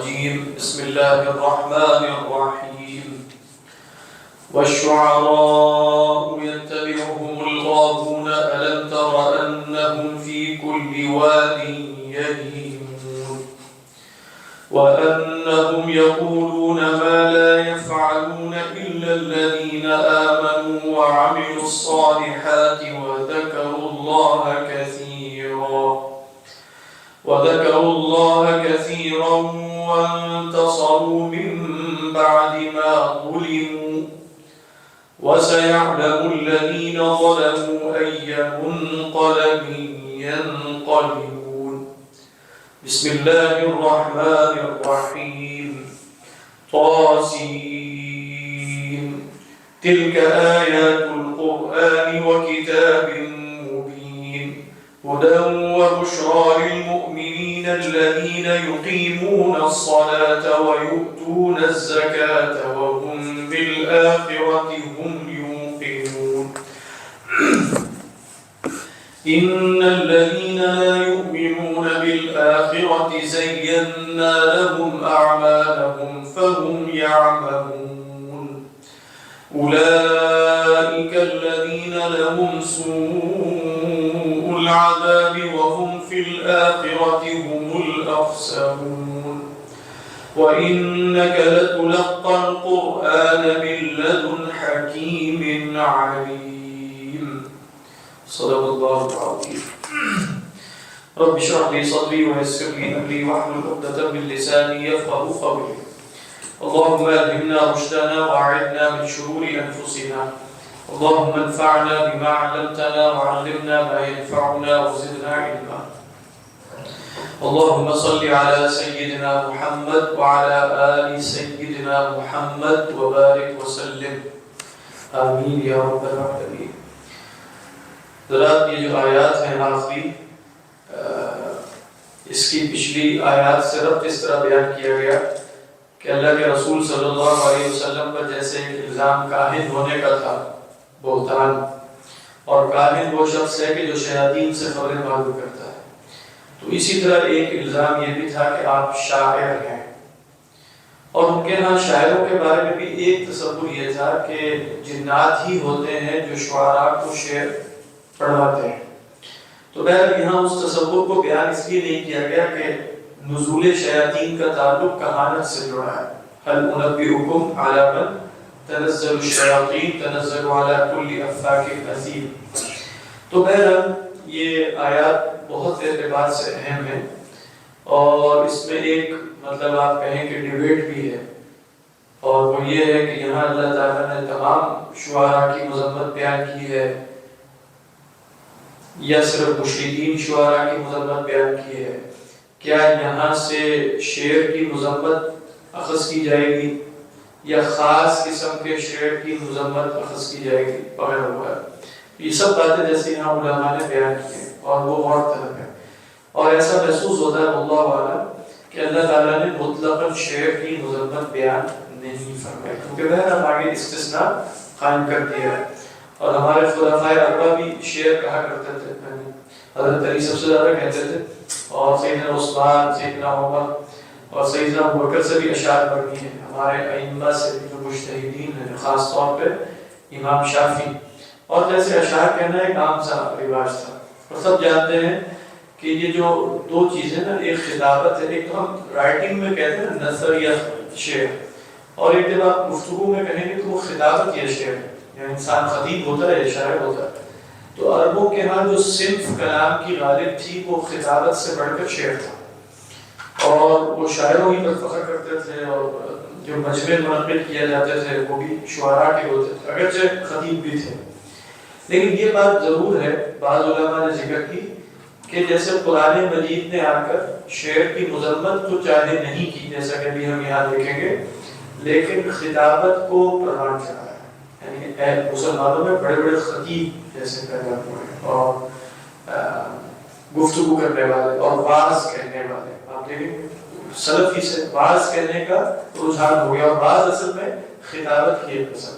الرجيم بسم الله الرحمن الرحيم والشعراء يتبعهم الغاوون ألم تر أنهم في كل واد يهيمون وأنهم يقولون ما لا يفعلون إلا الذين آمنوا وعملوا الصالحات وذكروا الله كثيرا وانتصروا من بعد ما ظلموا وسيعلم الذين ظلموا أي منقلب ينقلبون. بسم الله الرحمن الرحيم. طاسين تلك آيات القرآن وكتاب مبين هدى وبشرى للمؤمنين الذين يقيمون الصلاة ويؤتون الزكاة وهم بالآخرة هم يوقنون. إن الذين لا يؤمنون بالآخرة زينا لهم أعمالهم فهم يعملون. أولئك الذين لهم سوء العذاب وهم في الآخرة هم الأخسرون. وإنك لتلقى القرآن من لدن حكيم عليم. صدق الله العظيم. رب اشرح لي صدري ويسر لي أمري واحلل عقدة من لساني يفقهوا قولي. اللهم ألهمنا رشدنا وأعذنا من شرور أنفسنا. اللهم انفعنا بما علمتنا وعلمنا ما ينفعنا وزدنا علما. اللهم صل على سيدنا محمد وعلى آل سيدنا محمد وبارك وسلم. آمین یا رب العالمین. حضرات، یہ جو آیات ہیں آخری، اس کی پچھلی آیات سے ربط اس طرح بیان کیا گیا کہ اللہ کے رسول صلی اللہ علیہ وسلم پر جیسے ایک الزام کاہن ہونے کا تھا، بہتان، اور کاہن وہ شخص ہے کہ جو شیاطین سے خبریں معلوم کرتا ہے، تو اسی طرح ایک الزام یہ بھی تھا کہ آپ شاعر ہیں. اور ان کے ہاں شاعروں کے بارے میں بھی ایک تصور یہ تھا کہ جنات ہی ہوتے ہیں جو شعراء کو شعر پڑھاتے ہیں. تو بہرحال یہاں اس تصور کو بیان اس لیے نہیں کیا گیا کہ نزول شیاطین کا تعلق کہانت سے جڑا ہے. هل انبئکم علی من تنزل الشیاطین تنزل علی کل افاک اثیم. تو بہرحال یہ آیات بہت اعتبار سے اہم ہے، اور اس میں ایک مطلب آپ کہیں کہ ڈیبیٹ بھی ہے، اور وہ یہ ہے کہ یہاں اللہ تعالیٰ نے تمام شعراء کی مذمت بیان کی ہے یا صرف مشرکین شعراء کی مذمت بیان کی ہے. کیا یہاں سے شعر کی مذمت اخذ کی جائے گی یا خاص قسم کے شعر کی مذمت اخذ کی جائے گی وغیرہ وغیرہ. یہ سب باتیں جیسے یہاں علماء نے بیان کی ہیں اور وہ غور طلب ہے، اور ایسا محسوس ہوتا ہے واللہ اعلم کہ اللہ تعالیٰ نے مطلقاً شعر کی مذمت بیان نہیں فرمائی، کیونکہ بہرحال آگے استثناء قائم کر دیا ہے. اور ہمارے خلفائے اربعہ بھی شعر کہا کرتے تھے. حضرت علی سب سے زیادہ کہتے تھے، اور سیدنا عثمان، سیدنا عمر اور سیدنا ابوبکر سے بھی اشعار مروی ہیں. ہمارے ائمہ سے بھی جو مجتہدین ہیں، خاص طور پہ امام شافعی، اور جیسے اشعار کہنا ایک عام سا رواج تھا. اور سب جانتے ہیں کہ یہ جو دو چیزیں نا، ایک خطابت ہے، ایک تو ہم رائٹنگ میں کہتے ہیں نثر یا شعر، اور ایک جب آپ گفتگو میں کہیں گے تو وہ خطابت یا شعر ہے، یعنی انسان خطیب ہوتا ہے یا شاعر ہوتا ہے. تو عربوں کے ہاں جو صنف کلام کی غالب تھی وہ خطابت سے بڑھ کر شعر تھا، اور وہ شاعروں ہی پر فخر کرتے تھے، اور جو مجمع منعقد کیا جاتے تھے وہ بھی شعراء کے ہوتے تھے، اگرچہ خطیب بھی تھے. لیکن یہ بات ضرور ہے، بعض علماء نے ذکر کی کہ جیسے قرآن مجید نے آ کر شعر کی مذمت تو چاہے نہیں کی، جیسا کہ ابھی ہم یہاں دیکھیں گے، لیکن خطابت کو پروان چڑھا ہے. یعنی مسلمانوں میں بڑے بڑے خطیب جیسے پیدا ہوئے اور گفتگو کرنے والے اور واعظ کہنے والے. آپ دیکھیں سلفی سے واعظ کہنے کا رجحان ہو گیا، اور واعظ اصل میں خطابت کی ایک قسم.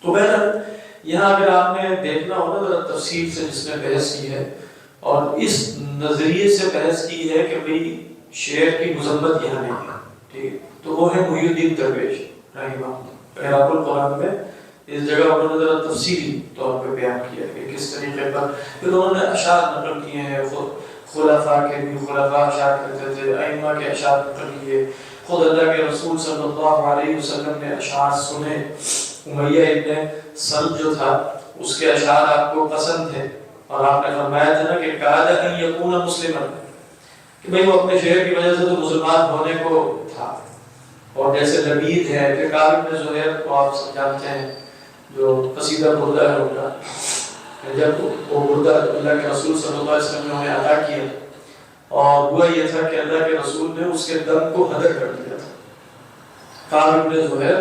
تو بہرحال یہاں اگر آپ نے دیکھنا ہو نا ذرا تفصیل سے جس نے بحث کی ہے، اور اس نظریے سے بحث کی ہے کہ بھئی شعر کی مذمت یہاں نہیں ہے، ٹھیک ہے؟ تو وہ ہے محی الدین درویش رحمہ اللہ، اعراب القرآن میں اس جگہ انہوں نے ذرا تفصیلی طور پہ بیان کیا کہ کس طریقے پر پھر انہوں نے اشعار نقل کیے ہیں، خلفاء کے بھی خلفاء اشعار کرتے تھے، ائمہ کے اشعار نقل کیے، خود اللہ کے رسول صلی اللہ علیہ وسلم نے اشعار سنے، امیہ ابن سلب جو تھا اس کے اشعار آپ کو پسند تھے اور آپ نے فرمایا تھا نا کہ کہا کہ یکون مسلما، کہ بھئی وہ اپنے شہر کی وجہ سے تو مسلمان ہونے کو تھا۔ اور جیسے لبید ہے کہ کعب بن زہیر کو آپ سب جانتے ہیں جو قصیدہ بردہ ہے ان کا، جب وہ بردہ اللہ کے رسول صلی اللہ علیہ وسلم نے انہیں ادا کیا اور ہوا یہ تھا کہ اللہ کے رسول نے اس کے دم کو ہدر کر دیا تھا۔ کعب بن زہیر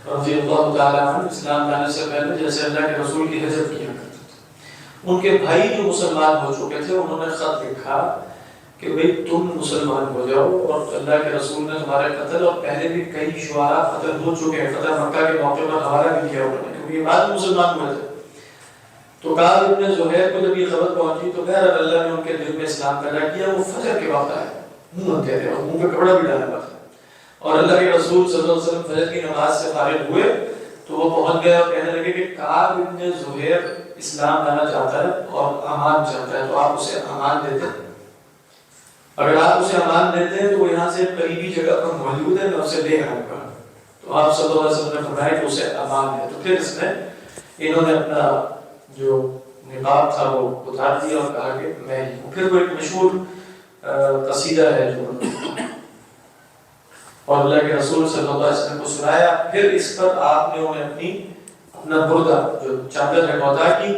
رضی اللہ تعالیٰ عنہ اسلام لانے سے پہلے جیسے اللہ کے رسول کی ہجرت کیا کرتے تھے، ان کے بھائی جو مسلمان ہو چکے تھے انہوں نے خط لکھا کہ بھئی تم مسلمان ہو جاؤ، اور اللہ کے رسول نے تمہارے قتل اور پہلے بھی کئی شعراء قتل ہو چکے ہیں، فتح مکہ کے موقع پر حوالہ بھی کیا انہوں نے کیونکہ یہ بعد مسلمان ہوئے تھے۔ تو کعب بن زہیر کو جب یہ خبر پہنچی تو خیر اللہ نے ان کے دل میں اسلام پیدا کیا، وہ فجر کے وقت آئے، منہ بندے تھے اور منہ پہ کپڑا بھی ڈالا ہوا تھا، اور اللہ کے رسول صلی اللہ علیہ وسلم فجر کی نماز سے فارغ ہوئے تو وہ پہنچ گئے اور کہنے لگے کہ کعب بن زہیر اسلام لانا چاہتا ہے اور امان چاہتا ہے، تو آپ اسے امان دیتے ہیں؟ اگر آپ اسے امان دیتے ہیں تو وہ یہاں سے قریبی جگہ پر موجود ہے، میں اسے لے آؤں گا۔ تو آپ صلی اللہ علیہ وسلم نے فرمایا کہ اسے امان ہے۔ تو پھر اس میں انہوں نے اپنا جو نقاب تھا وہ اتار دیا اور کہا کہ میں ہی ہوں۔ پھر وہ ایک مشہور قصیدہ ہے جو اور اللہ کے رسول صلی اللہ علیہ وسلم کو سنایا، پھر اس پر آپ نے انہیں اپنا بردہ جو چادر ہے عطا کی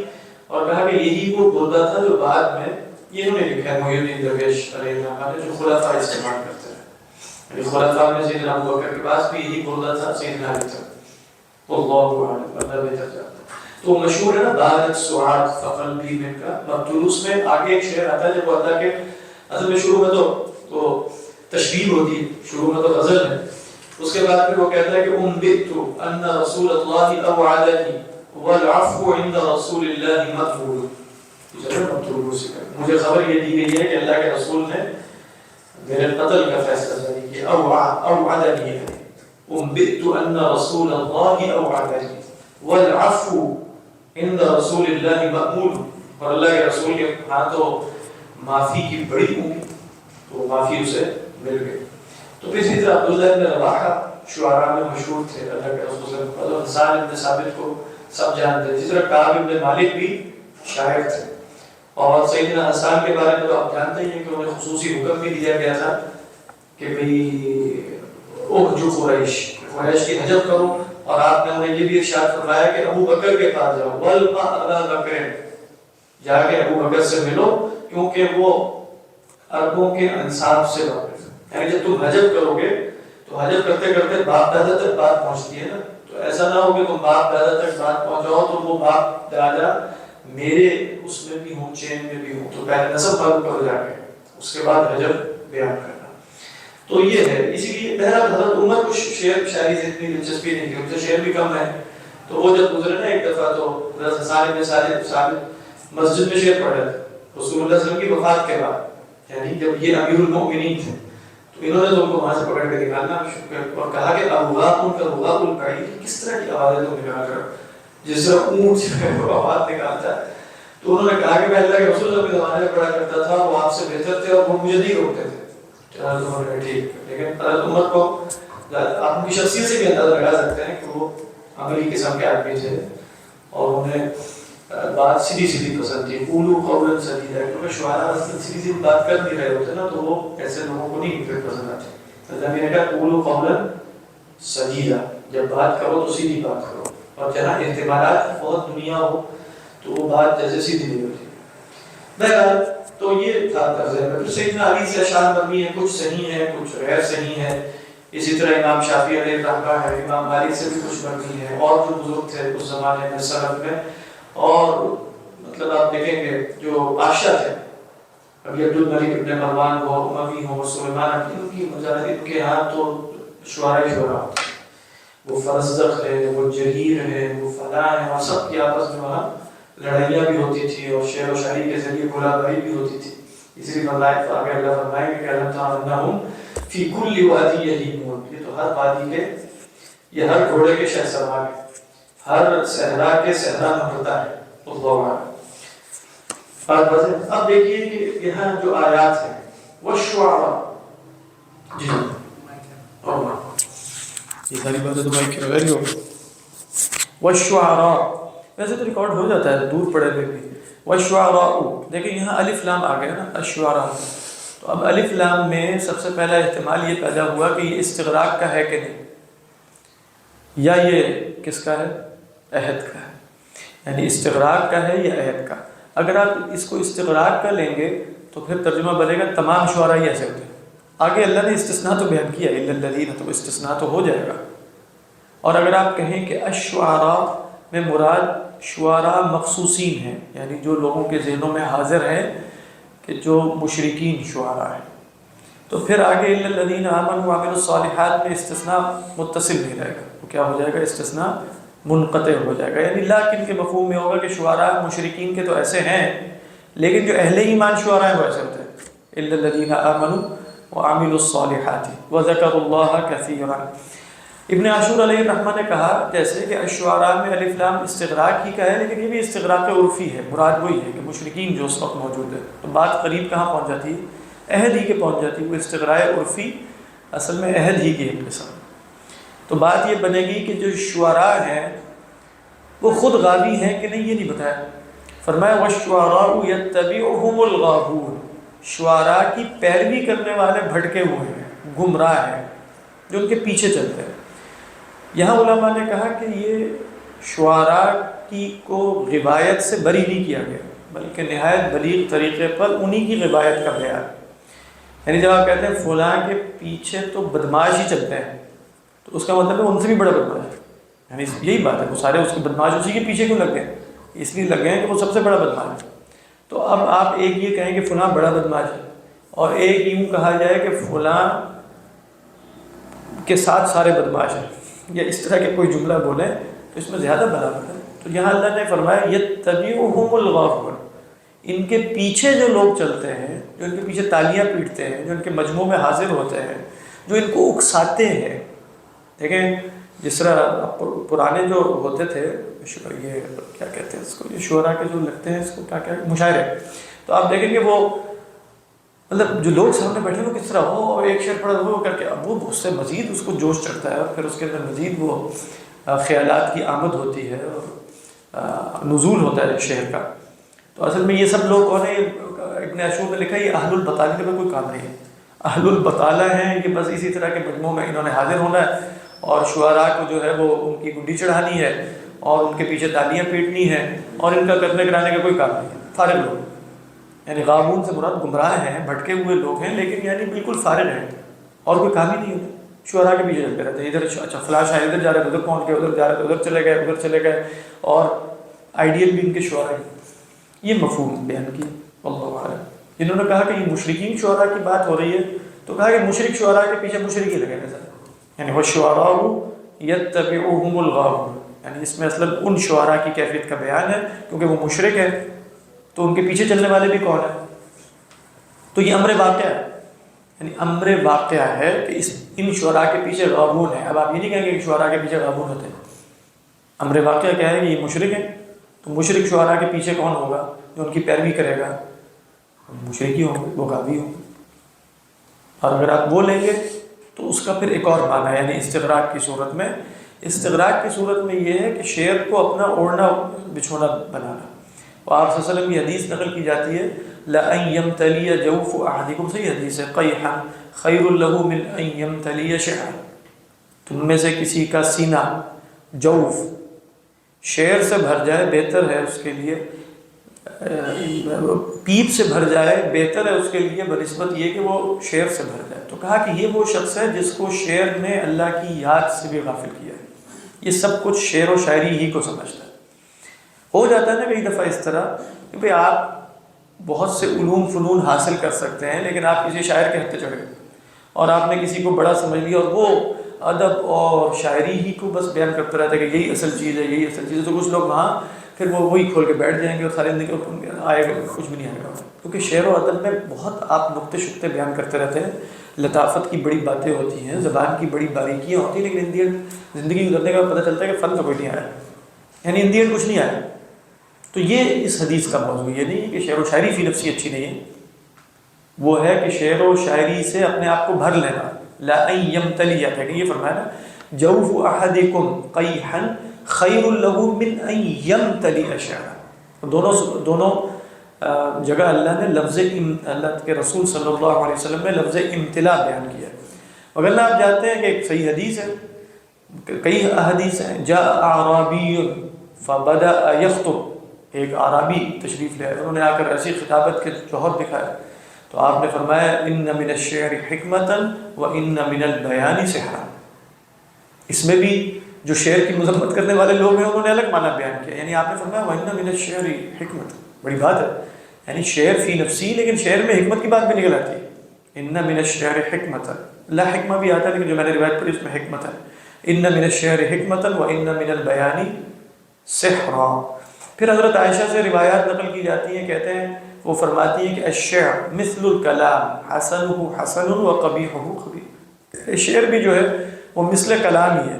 اور کہا کہ یہی وہ بردہ تھا جو بعد میں یہ انہوں نے لکھا ہے محی الدین درویش علیہ الرحمہ نے، جو خلفاء استعمال کرتے ہیں، یعنی خلفاء میں سیدنا ابو بکر کے پاس بھی یہی بردہ تھا، سیدنا علی تک، اللہ اعلم، اللہ بہتر جانتا ہے۔ تو مشہور ہے نا بارت سعاد فقلبی من کا مقتول، اس میں آگے ایک شعر آتا ہے جب وہ اللہ کے اصل میں شروع میں تو تشبیہ ہوتی ہے، شروع میں تو غزل ہے، اس کے بعد پھر وہ کہتا ہے کہ انبئت ان رسول اللہ اوعدنی والعفو عند رسول اللہ مقبول، مجھے خبر یہ دی گئی ہے کہ اللہ کے رسول نے میرے قتل کا فیصلہ جاری کیا، اوعدنی، انبئت ان رسول اللہ اوعدنی والعفو عند رسول اللہ مقبول، اور اللہ کے رسول کے ہاں تو معافی کی بڑی ہوگی، تو معافی اسے مل گئی۔ تو پھر اسی طرح عبداللہ بن رواحہ شعراء میں مشہور تھے، اللہ کے رسول صلی اللہ علیہ وسلم، حسان بن ثابت کو سب جانتے ہیں، اسی طرح کعب بن مالک بھی شاعر تھے، اور سیدنا حسان کے بارے میں تو آپ جانتے ہیں کہ انہیں خصوصی حکم بھی دیا گیا تھا کہ بھئی جو قریش کی حجب کرو، اور آپ نے انہیں یہ بھی ارشاد فرمایا کہ ابو بکر کے پاس جاؤ، والقا ابا بکر، جا کے ابو بکر سے ملو کیونکہ وہ عربوں کے انصاف سے واقف ہے، یعنی جب تم حجب کرو گے تو حجب کرتے کرتے باپ دادا تک بات پہنچتی ہے نا، تو ایسا نہ ہو کہ تم باپ دادا تک بات پہنچاؤ تو وہ باپ دادا میرے اس میں بھی ہوں، چین میں بھی ہوں، تو پہلے نسب معلوم کرو جا کے، اس کے بعد حجب بیان کرنا۔ تو یہ ہے، اسی لیے بہرحال حضرت عمر کو شعر شاعری سے اتنی دلچسپی نہیں تھی، ان سے شعر بھی کم ہے، تو وہ جب گزرے نا ایک دفعہ تو حضرت حسان بن ثابت مسجد میں شعر پڑھ رہے تھے رسول اللہ صلی اللہ علیہ وسلم کی وفات کے بعد، یعنی جب یہ امیر المؤمنین تھے، تو انہوں نے تو ان کو وہاں سے پکڑ کے نکالنا اور کہا کہ ابواب ان کا رغاب البعید، کس طرح کی آوازیں تم نکال رہے ہو، جس طرح اونٹ جو ہے وہ آواز نکالتا ہے۔ تو انہوں نے کہا کہ میں اللہ کے رسول صلی اللہ علیہ وسلم کے زمانے میں پڑھا کرتا تھا، وہ آپ سے بہتر تھے اور وہ مجھے نہیں روکتے تھے۔ حضرت عمر نے ٹھیک، لیکن حضرت عمر کو آپ ان کی شخصیت سے بھی اندازہ لگا سکتے ہیں کہ وہ عملی قسم کے آدمی تھے اور انہیں بات سیدھی سیدھی پسند تھی، قولوا قولا سدیدا، کیونکہ شعراء اصل سیدھی سیدھی بات کر نہیں رہے ہوتے نا، تو وہ ایسے لوگوں کو نہیں پھر پسند آتے۔ اللہ نے کہا قولوا قولا سدیدا، جب بات کرو تو سیدھی بات کرو، اور جہاں احتمالات کی بہت دنیا ہو تو وہ بات جیسے سیدھی نہیں ہوتی۔ بہرحال تو یہ تھا طرز ہے۔ پھر سیدنا علی سے اشعار مروی ہیں، کچھ صحیح ہیں کچھ غیر صحیح ہیں، اسی طرح امام شافعی علیہ الرحمہ ہے، امام مالک سے بھی کچھ مروی ہیں، اور جو بزرگ تھے اس زمانے میں سلف میں، اور مطلب آپ دیکھیں گے جو بادشاہ تھے، ابھی عبد الملک ابن مروان ہو، اموی ہو، سلیمان، ان کی مجاہد ان کے ہاں تو شعراء شعراء، وہ فرزدق ہے، وہ جریر ہے، وہ فلاں ہے، اور سب کی آپس میں وہاں لڑائیاں بھی ہوتی تھی اور شعر و شاعری کے ذریعے گلاباری بھی ہوتی تھی۔ اسی لیے آگے اللہ فرمائے کہ اللہ تعالیٰ فی کل وادی یہیمون، یہ تو ہر وادی کے، یہ ہر گھوڑے کے شہسوار ہے، ہر صحرا کے صحرا میں ہوتا ہے اللہ عالم۔ اب دیکھیے کہ یہاں جو آیات ہیں والشعراء، جی یہ ساری باتیں تو مائک کے بغیر ہی ہوگی۔ والشعراء ویسے تو ریکارڈ ہو جاتا ہے دور پڑے ہوئے بھی۔ والشعراء دیکھیں یہاں الف لام آ گیا نا الشعراء، تو اب الف لام میں سب سے پہلا احتمال یہ پیدا ہوا کہ یہ استغراق کا ہے کہ نہیں، یا یہ کس کا ہے، عہد کا ہے، یعنی استغراق کا ہے یا عہد کا۔ اگر آپ اس کو استغراق کا لیں گے تو پھر ترجمہ بنے گا تمام شعراء ہی ایسے ہوتے ہیں۔ آگے اللہ نے استثناء تو بیان کیا الا الذین، تو استثناء تو ہو جائے گا۔ اور اگر آپ کہیں کہ الشعراء میں مراد شعراء مخصوصین ہیں، یعنی جو لوگوں کے ذہنوں میں حاضر ہیں کہ جو مشرکین شعراء ہیں، تو پھر آگے الا الذین آمنوا وعملوا الصالحات میں استثناء متصل نہیں رہے گا، تو کیا ہو جائے گا، استثناء منقطع ہو جائے گا۔ یعنی لیکن کے مفہوم میں ہوگا کہ شعراء مشرکین کے تو ایسے ہیں، لیکن جو اہل ایمان شعراء ہیں وہ ایسے ہوتے ہیں، الا الذین آمنوا وعملوا الصالحات وذکروا اللہ کثیرا۔ ابن عاشور علیہ الرحمہ نے کہا جیسے کہ الشعراء میں الف لام استغراق ہی کا ہے، لیکن یہ بھی استغراق عرفی ہے، مراد وہی ہے کہ مشرکین جو اس وقت موجود ہے، تو بات قریب کہاں پہنچ جاتی ہے، عہد ہی کے پہنچ جاتی ہے۔ وہ استغراق عرفی اصل میں عہد ہی کی ایک قسم۔ تو بات یہ بنے گی کہ جو شعراء ہیں وہ خود غاوی ہیں کہ نہیں، یہ نہیں بتایا۔ فرمایا والشعراء یتبعہم الغاوون، شعراء کی پیروی کرنے والے بھٹکے ہوئے ہیں، گمراہ ہیں، جو ان کے پیچھے چلتے ہیں۔ یہاں علماء نے کہا کہ یہ شعراء کی کو روایت سے بری نہیں کیا گیا، بلکہ نہایت بلیغ طریقے پر انہی کی روایت کا بیان۔ یعنی جب آپ کہتے ہیں فلاں کے پیچھے تو بدماش ہی چلتے ہیں، تو اس کا مطلب ہے ان سے بھی بڑا بدماش ہے، یعنی یہی بات ہے، وہ سارے اس کے بدماش اسی کے پیچھے کیوں لگ گئے، اس لیے لگ گئے ہیں کہ وہ سب سے بڑا بدماش ہے۔ تو اب آپ ایک یہ کہیں کہ فلاں بڑا بدماش ہے، اور ایک یوں کہا جائے کہ فلاں کے ساتھ سارے بدماش ہیں، یا اس طرح کے کوئی جملہ بولیں تو اس میں زیادہ بلاغت ہے۔ تو یہاں اللہ نے فرمایا یتبعہم الغاوون، ان کے پیچھے جو لوگ چلتے ہیں، جو ان کے پیچھے تالیاں پیٹتے ہیں، جو ان کے مجموع میں حاضر ہوتے ہیں، جو ان کو اکساتے ہیں۔ دیکھیں جس طرح پرانے جو ہوتے تھے، یہ کیا کہتے ہیں اس کو، یہ شعراء کے جو لگتے ہیں اس کو کیا مشاعرے، تو آپ دیکھیں گے وہ مطلب جو لوگ سامنے بیٹھے ہیں وہ کس طرح ہو، ایک شعر پڑھا وہ کر کے اب وہ اس سے مزید اس کو جوش چڑھتا ہے، اور پھر اس کے اندر مزید وہ خیالات کی آمد ہوتی ہے اور نزول ہوتا ہے شعر کا۔ تو اصل میں یہ سب لوگ کون ہیں، ابن عاشور نے لکھا یہ اہل البطالہ کا کوئی کام نہیں ہے، اہل البطالہ ہیں یہ بس اسی طرح کے مجموع میں انہوں نے حاضر ہونا ہے، اور شعراء کو جو ہے وہ ان کی گڈی چڑھانی ہے اور ان کے پیچھے تالیاں پیٹنی ہے، اور ان کا کرنے کرانے کا کوئی کام نہیں ہے، فارغ لوگ۔ یعنی غاوون سے مراد گمراہ ہیں، بھٹکے ہوئے لوگ ہیں، لیکن یعنی بالکل فارغ ہیں اور کوئی کام ہی نہیں ہوتا، شعراء کے پیچھے چلتے رہتے ہیں، ادھر اچھا فلاں شاعر ادھر جا رہے ادھر پہنچ گئے، ادھر جا رہے ادھر چلے گئے، ادھر چلے گئے، اور آئیڈیل بھی ان کے شعراء ہیں۔ یہ مفہوم بیان کیا واللہ اعلم۔ جنہوں نے کہا کہ یہ مشرکین شعراء کی بات ہو رہی ہے، تو کہا کہ مشرک شعراء کے پیچھے مشرک ہی لگے نظر، یعنی والشعراء یتبعہم الغاوون، یعنی اس میں اصلا ان شعراء کی کیفیت کا بیان ہے، کیونکہ وہ مشرک ہے تو ان کے پیچھے چلنے والے بھی کون ہیں۔ تو یہ امر واقعہ ہے، یعنی امر واقعہ ہے کہ ان شعراء کے پیچھے غاوون ہیں۔ اب آپ یہ نہیں کہیں گے کہ شعراء کے پیچھے غاوون ہوتے ہیں، امر واقعہ کیا ہے کہ یہ مشرک ہیں، تو مشرک شعراء کے پیچھے کون ہوگا جو ان کی پیروی کرے گا، مشرک ہی ہوں گے، وہ غاوی ہوں گے۔ اور اگر آپ وہ لیں گے تو اس کا پھر ایک اور معنی ہے، یعنی استغراق کی صورت میں، استغراق کی صورت میں یہ ہے کہ شعر کو اپنا اوڑھنا بچھونا بنانا۔ اور آپ صلی اللہ علیہ وسلم کی حدیث نقل کی جاتی ہے لَأَن يَمْتَلِيَ جَوْفُ أَحَدِكُمْ، صحیح حدیث ہے، قَيْحًا خَيْرٌ لَهُ مِنْ أَن يَمْتَلِيَ شِعْرًا، تم میں سے کسی کا سینہ جوف شعر سے بھر جائے بہتر ہے اس کے لیے، پیپ سے بھر جائے بہتر ہے اس کے لیے بنسبت یہ کہ وہ شعر سے بھر جائے۔ تو کہا کہ یہ وہ شخص ہے جس کو شعر نے اللہ کی یاد سے بھی غافل کیا ہے، یہ سب کچھ شعر و شاعری ہی کو سمجھتا ہے۔ ہو جاتا ہے نا کئی دفعہ اس طرح کہ بھئی آپ بہت سے علوم فنون حاصل کر سکتے ہیں، لیکن آپ کسی شاعر کے ہتھے چڑھ گئے اور آپ نے کسی کو بڑا سمجھ لیا، اور وہ ادب اور شاعری ہی کو بس بیان کرتا رہتا ہے کہ یہی اصل چیز ہے، یہی اصل چیز ہے۔ تو کچھ لوگ وہاں پھر وہ وہی کھول کے بیٹھ جائیں گے اور ساری زندگی آئے گا کچھ بھی نہیں آئے گا. کیونکہ شعر و ادب میں بہت آپ نقطے شقطے بیان کرتے رہتے ہیں، لطافت کی بڑی باتیں ہوتی ہیں، زبان کی بڑی باریکیاں ہوتی ہیں، لیکن ان زندگی گزرنے کا پتہ چلتا ہے کہ فن تو کوئی نہیں آیا، یعنی ان دی کچھ نہیں آیا. تو یہ اس حدیث کا موضوع یہ نہیں ہے کہ شعر و شاعری فی نفسی اچھی نہیں ہے، وہ ہے کہ شعر و شاعری سے اپنے آپ کو بھر لینا. لا ان یمتلی، کہ یہ فرمایا نا جوف احدکم قیحا خیر له من ان یمتلی شعرا. دونوں جگہ اللہ نے اللہ کے رسول صلی اللہ علیہ وسلم نے لفظ امتلا بیان کیا. مگر آپ جانتے ہیں کہ ایک صحیح حدیث ہے، کئی احادیث ہیں. جاء اعرابی فبدأ یخطب، ایک عربی تشریف لے آئے، انہوں نے آ کر ایسی خطابت کے جوہر دکھایا تو آپ نے فرمایا ان من الشعر حکمتا وان من البیان سحرا. اس میں بھی جو شعر کی مذمت کرنے والے لوگ ہیں انہوں نے الگ معنی بیان کیا، یعنی آپ نے فرمایا وان من الشعر حکمت، بڑی بات ہے، یعنی شعر فی نفسی، لیکن شعر میں حکمت کی بات بھی نکل آتی ہے. ان من الشعر حکمتا، لا حکمہ بھی آتا ہے لیکن جو میں نے روایت پڑھی اس میں حکمت ہے. ان من الشعر حکمتا وان من البیان سحرا. پھر حضرت عائشہ سے روایات نقل کی جاتی ہیں، کہتے ہیں وہ فرماتی ہیں کہ الشعر مثل الکلام حسنہ حسن وقبیحہ قبیح. شعر بھی جو ہے وہ مثل کلام ہی ہے،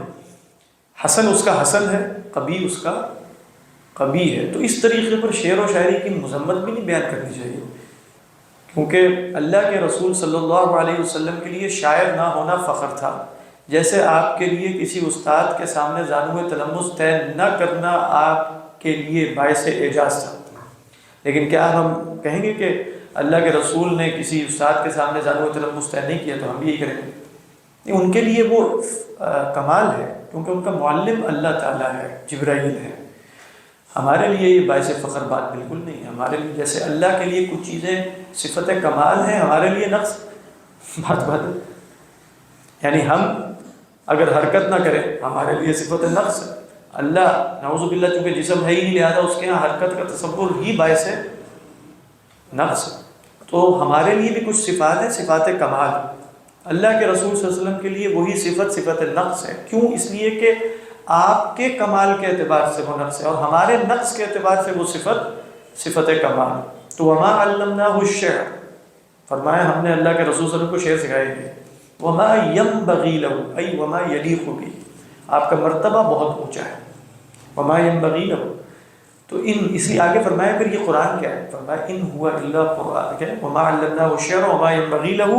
حسن اس کا حسن ہے، قبیح اس کا قبیح ہے. تو اس طریقے پر شعر و شاعری کی مذمت بھی نہیں بیان کرنی چاہیے، کیونکہ اللہ کے رسول صلی اللہ علیہ وسلم کے لیے شاعر نہ ہونا فخر تھا، جیسے آپ کے لیے کسی استاد کے سامنے زانو تلمس طے نہ کرنا آپ کے لیے باعث اعجاز تھا. لیکن کیا ہم کہیں گے کہ اللہ کے رسول نے کسی استاد کے سامنے زانو تلمس طے نہیں کیا تو ہم بھی یہی کریں گے؟ ان کے لیے وہ کمال ہے، کیونکہ ان کا معلم اللہ تعالیٰ ہے، جبرائیل ہے. ہمارے لیے یہ باعث فخر بات بالکل نہیں ہے. ہمارے لیے جیسے اللہ کے لیے کچھ چیزیں صفت کمال ہیں، ہمارے لیے نقص بات ہے. یعنی ہم اگر حرکت نہ کریں ہمارے لیے صفت نقص ہے. اللہ نعوذ باللہ چونکہ جسم ہے ہی نہیں، لہٰذا اس کے یہاں حرکت کا تصور ہی باعث نقص ہے. تو ہمارے لیے بھی کچھ صفات ہیں، صفات کمال. اللہ کے رسول صلی اللہ علیہ وسلم کے لیے وہی صفت نقص ہے. کیوں؟ اس لیے کہ آپ کے کمال کے اعتبار سے وہ نقص ہے اور ہمارے نقص کے اعتبار سے وہ صفت کمال. تو وما علمناہ الشعر، فرمایا ہم نے اللہ کے رسول صلی اللہ علیہ وسلم کو شعر سکھائے گے. وما ينبغي له ای وما یلیق به، آپ کا مرتبہ بہت اونچا ہے. وما ينبغي له، تو اسی آگے فرمایا پھر یہ قرآن کیا ہے؟ فرمایا ان هو الا قرآن، کیا ہے؟ وما علمناه الشعر وما ينبغي له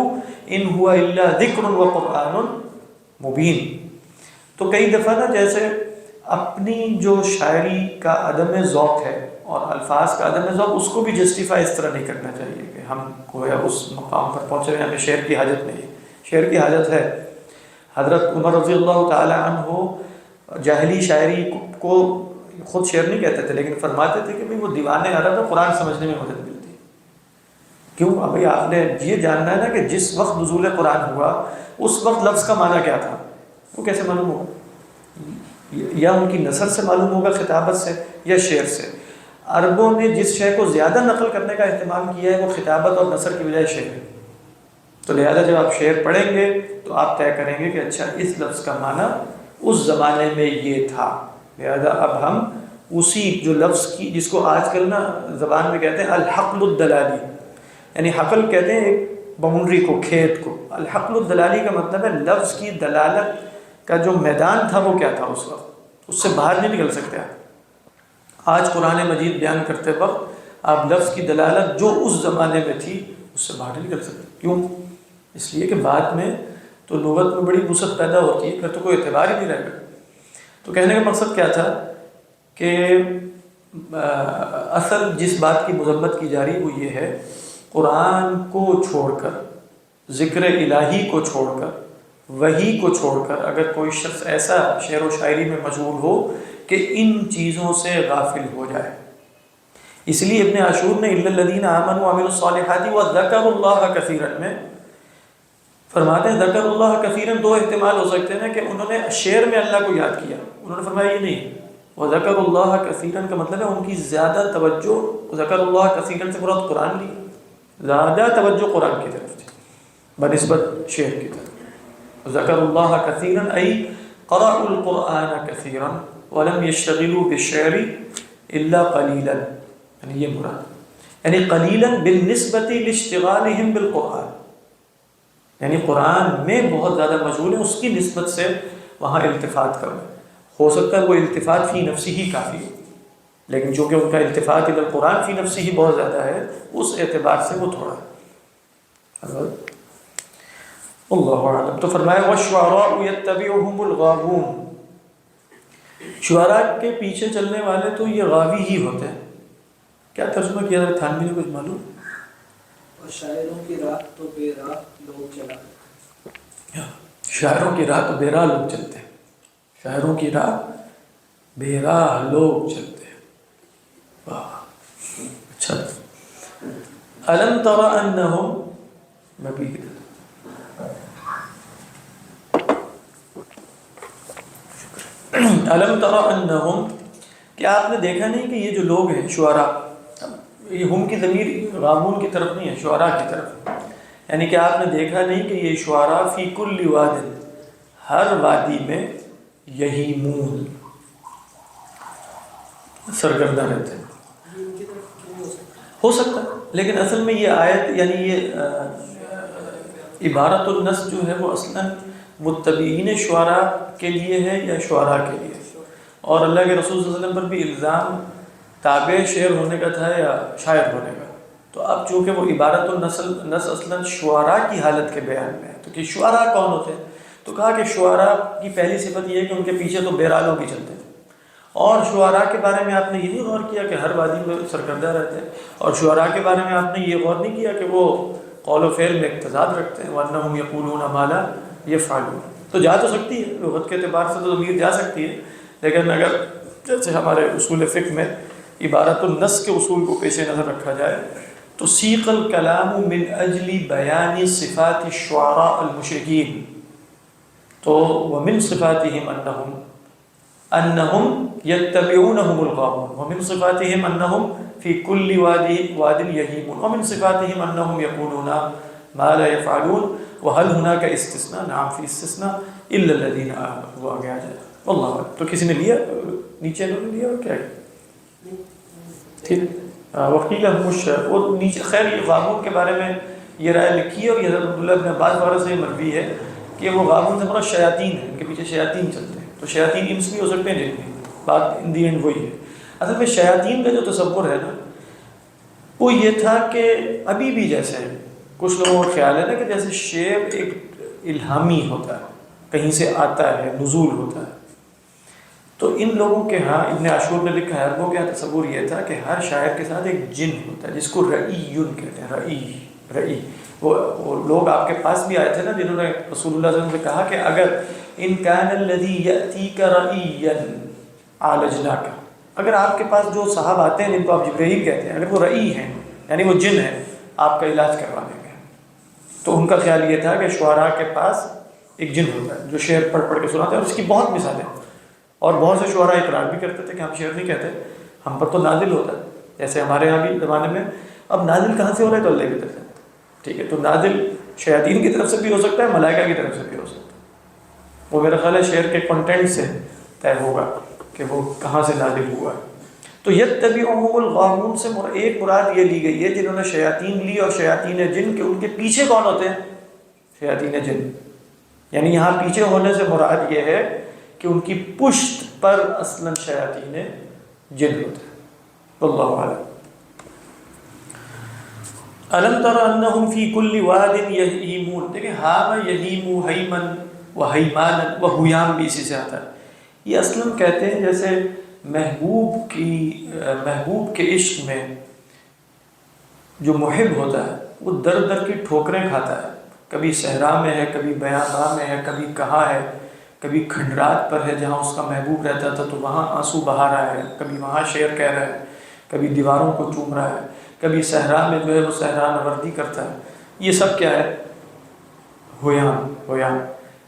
ان هو الا ذکر وقرآن مبین. تو کئی دفعہ نا جیسے اپنی جو شاعری کا عدم ذوق ہے اور الفاظ کا عدم ذوق، اس کو بھی جسٹیفائی اس طرح نہیں کرنا چاہیے کہ ہم گویا اس مقام پر پہنچے ہوئے ہمیں شعر کی حاجت نہیں. شعر کی حاجت ہے. حضرت عمر رضی اللہ تعالی عنہ جاہلی شاعری کو خود شعر نہیں کہتے تھے، لیکن فرماتے تھے کہ بھئی وہ دیوان عرب ہے، قرآن سمجھنے میں مدد ملتی. کیوں؟ ابھی آپ نے یہ جاننا ہے نا کہ جس وقت نزول قرآن ہوا اس وقت لفظ کا معنی کیا تھا، وہ کیسے معلوم ہوگا؟ یا ان کی نثر سے معلوم ہوگا، خطابت سے، یا شعر سے. عربوں نے جس شے کو زیادہ نقل کرنے کا اہتمام کیا ہے وہ خطابت اور نثر کی بجائے شعر ہے. تو لہذا جب آپ شعر پڑھیں گے تو آپ طے کریں گے کہ اچھا اس لفظ کا معنی اس زمانے میں یہ تھا، لہذا اب ہم اسی جو لفظ کی، جس کو آج کل نا زبان میں کہتے ہیں الحقل الدلالی، یعنی حقل کہتے ہیں ایک باؤنڈری کو، کھیت کو. الحقل الدلالی کا مطلب ہے لفظ کی دلالت کا جو میدان تھا وہ کیا تھا اس وقت، اس سے باہر نہیں نکل سکتے آپ. آج قرآن مجید بیان کرتے وقت آپ لفظ کی دلالت جو اس زمانے میں تھی اس سے باہر نہیں نکل سکتے. کیوں؟ اس لیے کہ بعد میں تو لغت میں بڑی وسعت پیدا ہوتی ہے، پھر تو کوئی اعتبار ہی نہیں رہے گا. تو کہنے کا مقصد کیا تھا کہ اصل جس بات کی مذمت کی جا رہی وہ یہ ہے، قرآن کو چھوڑ کر، ذکر الہی کو چھوڑ کر، وحی کو چھوڑ کر اگر کوئی شخص ایسا شعر و شاعری میں مشغول ہو کہ ان چیزوں سے غافل ہو جائے. اس لیے ابن عاشور نے الا الذین آمنوا وعملوا الصالحات وذکروا اللہ کثیرا میں فرماتے ہیں ذکر اللہ کثیرا، دو احتمال ہو سکتے ہیں کہ انہوں نے شعر میں اللہ کو یاد کیا. انہوں نے فرمایا یہ نہیں، وذکر اللہ کثیرا کا مطلب ہے ان کی زیادہ توجہ، ذکر اللہ کثیرا سے مراد قرآن لی، زیادہ توجہ قرآن کی طرف تھی بنسبت شعر کی طرف. ذکر اللہ کثیرا ای قرأوا القرآن کثیرا ولم یشتغلوا بالشعر الا قلیلا، یعنی یہ مراد، یعنی قلیلا بالنسبت لاشتغالہم بالقرآن، یعنی قرآن میں بہت زیادہ مشغول ہیں، اس کی نسبت سے وہاں التفات کر رہے ہیں۔ ہو سکتا ہے وہ التفات فی نفسی ہی کافی ہے، لیکن چونکہ ان کا التفات الی القرآن فی نفسی ہی بہت زیادہ ہے، اس اعتبار سے وہ تھوڑا ہے۔ اللہ اعلم۔ تو فرمایا وَالشُّعَرَاءُ يَتَّبِعُهُمُ الْغَاوُونَ، شعراء کے پیچھے چلنے والے تو یہ غاوی ہی ہوتے ہیں۔ کیا ترجمہ کیا ہے تھانوی نے، کچھ معلوم؟ اور شاعروں کی راہ تو بے راہ لوگ چلا، شاعروں کی راہ تو بے راہ لوگ چلتے ہیں، شاعروں کی راہ بے راہ لوگ چلتے ہیں۔ واہ، اچھا۔ الم تر انہم، میں بھی الم تر انہم، کیا آپ نے دیکھا نہیں کہ یہ جو لوگ ہیں شعراء، یہ ہم کی ضمیر غامون کی طرف نہیں ہے، شعراء کی طرف، یعنی کہ آپ نے دیکھا نہیں کہ یہ شعراء فی کل واد، ہر وادی میں، یہیمون، سرگردہ رہتے ہیں۔ ہو سکتا ہے، لیکن اصل میں یہ آیت یعنی یہ عبارت النص جو ہے وہ اصلاً متبعین شعراء کے لیے ہے یا شعراء کے لیے، اور اللہ کے رسول صلی اللہ علیہ وسلم پر بھی الزام تابع شعر ہونے کا تھا یا شاعر ہونے کا، تو اب چونکہ وہ عبارت النص اصلاً شعراء کی حالت کے بیان میں ہے، تو کہ شعراء کون ہوتے ہیں، تو کہا کہ شعراء کی پہلی صفت یہ ہے کہ ان کے پیچھے تو بہرالوں کی چلتے ہیں، اور شعراء کے بارے میں آپ نے یہ نہیں غور کیا کہ ہر وادی میں سرگردہ رہتے ہیں، اور شعراء کے بارے میں آپ نے یہ غور نہیں کیا کہ وہ قول و فعل میں اقتضاد رکھتے ہیں، وَأَنَّهُمْ يَقُولُونَ مَا لَا يَفْعَلُونَ، تو جا تو سکتی ہے، لغت کے اعتبار سے تو ضمیر جا سکتی ہے، لیکن اگر جیسے ہمارے اصول فقہ میں عبارت النص کے اصول کو پیش نظر رکھا جائے تو سیق الکلام من اجل بیان صفات الشعراء المشرکین، تو ومن صفاتهم انہم یتبعونہم الغاوون، ومن صفاتهم انہم فی کل واد یہیمون، ومن صفاتهم انہم یقولون ما لا يفعلون، وهل هناك استثناء، نعم فی استثناء الا الذین آمنوا، وہ آگے آ جائے واللہ اعلم۔ تو کسی نے لیا نیچے انہوں نے لیا اور کیا ہے ٹھیک وکیل الشعر، اور نیچے خیر یہ غامون کے بارے میں یہ رائے لکھی ہے، اور یہ حضرت عبداللہ بن عباس وغیرہ سے مروی ہے کہ وہ غامون سے مراد شیاطین ہیں، ان کے پیچھے شیاطین چلتے ہیں، تو شیاطین انس بھی ہو سکتے ہیں جن میں، بات ان دی اینڈ وہی ہے۔ اصل میں شیاطین کا جو تصور ہے نا وہ یہ تھا کہ ابھی بھی جیسے کچھ لوگوں کا خیال ہے نا کہ جیسے شعر ایک الہامی ہوتا ہے، کہیں سے آتا ہے، نزول ہوتا ہے، تو ان لوگوں کے ہاں ابن عاشور نے لکھا ہے، عربوں کے ہاں تصور یہ تھا کہ ہر شاعر کے ساتھ ایک جن ہوتا ہے جس کو رعیون کہتے ہیں، رعی وہ لوگ آپ کے پاس بھی آئے تھے نا جنہوں نے رسول اللہ صلی اللہ علیہ وسلم سے کہا کہ اگر ان کان الذی یأتیک رعیا عالجناک، اگر آپ کے پاس جو صاحب آتے ہیں جن کو آپ جبرائیل کہتے ہیں، اگر وہ رعی ہیں یعنی وہ جن ہیں، آپ کا علاج کروا دیں گے۔ تو ان کا خیال یہ تھا کہ شعراء کے پاس ایک جن ہوتا ہے جو شعر پڑھ پڑھ کے سناتے ہیں، اور اس کی بہت مثالیں، اور بہت سے شعراء اقرار بھی کرتے تھے کہ ہم شعر نہیں کہتے، ہم پر تو نازل ہوتا ہے، جیسے ہمارے یہاں بھی زمانے میں اب نازل کہاں سے ہو رہا ہے تو اللہ کی طرف سے، ٹھیک ہے، تو نازل شیاطین کی طرف سے بھی ہو سکتا ہے، ملائکہ کی طرف سے بھی ہو سکتا ہے، وہ میرا خیال ہے شعر کے کنٹینٹ سے طے ہوگا کہ وہ کہاں سے نازل ہوا ہے۔ تو یتبعہم الغاوون سے ایک مراد یہ لی گئی ہے جنہوں نے شیاطین لی، اور شیاطین جن کے ان کے پیچھے کون ہوتے ہیں؟ شیاطین جن، یعنی یہاں پیچھے ہونے سے مراد یہ ہے کہ ان کی پشت پر اصلاً شیاطین جن ہوتے ہیں، واللہ اعلم۔ الم تر انہم فی کل واد یہیمون، دیکھیں ہام یہیم حیمن و حیمان و حیام بھی اسی سے آتا ہے، یہ اصلاً کہتے ہیں جیسے محبوب کے عشق میں جو محب ہوتا ہے وہ در در کی ٹھوکریں کھاتا ہے، کبھی صحرا میں ہے، کبھی بیاباں میں ہے، کبھی کہاں ہے، کبھی کھنڈرات پر ہے جہاں اس کا محبوب رہتا تھا تو وہاں آنسو بہا رہا ہے، کبھی وہاں شعر کہہ رہا ہے، کبھی دیواروں کو چوم رہا ہے، کبھی صحرا میں جو ہے وہ صحرا نوردی کرتا ہے، یہ سب کیا ہے؟ ہویام۔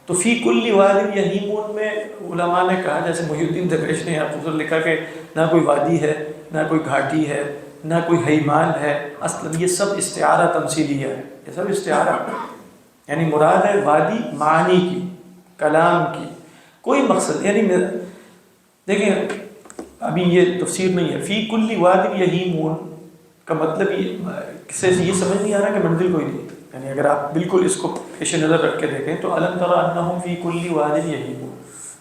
تو فی کل واد یہیمون میں علماء نے کہا، جیسے محی الدین درویش نے یہاں پر لکھا کہ نہ کوئی وادی ہے، نہ کوئی گھاٹی ہے، نہ کوئی حیمان ہے، اصلا یہ سب استعارہ تمثیلیہ ہے، یہ سب استعارہ، یعنی مراد ہے وادی معنی کی، کلام کی، کوئی مقصد، یعنی دیکھیں ابھی یہ تفسیر نہیں ہے. فی کل واد یہیمون کا مطلب کسی سے یہ سمجھ نہیں آ رہا کہ منزل کوئی نہیں. یعنی اگر آپ بالکل اس کو پیش نظر رکھ کے دیکھیں تو الم تر انہم فی کل واد یہیمون،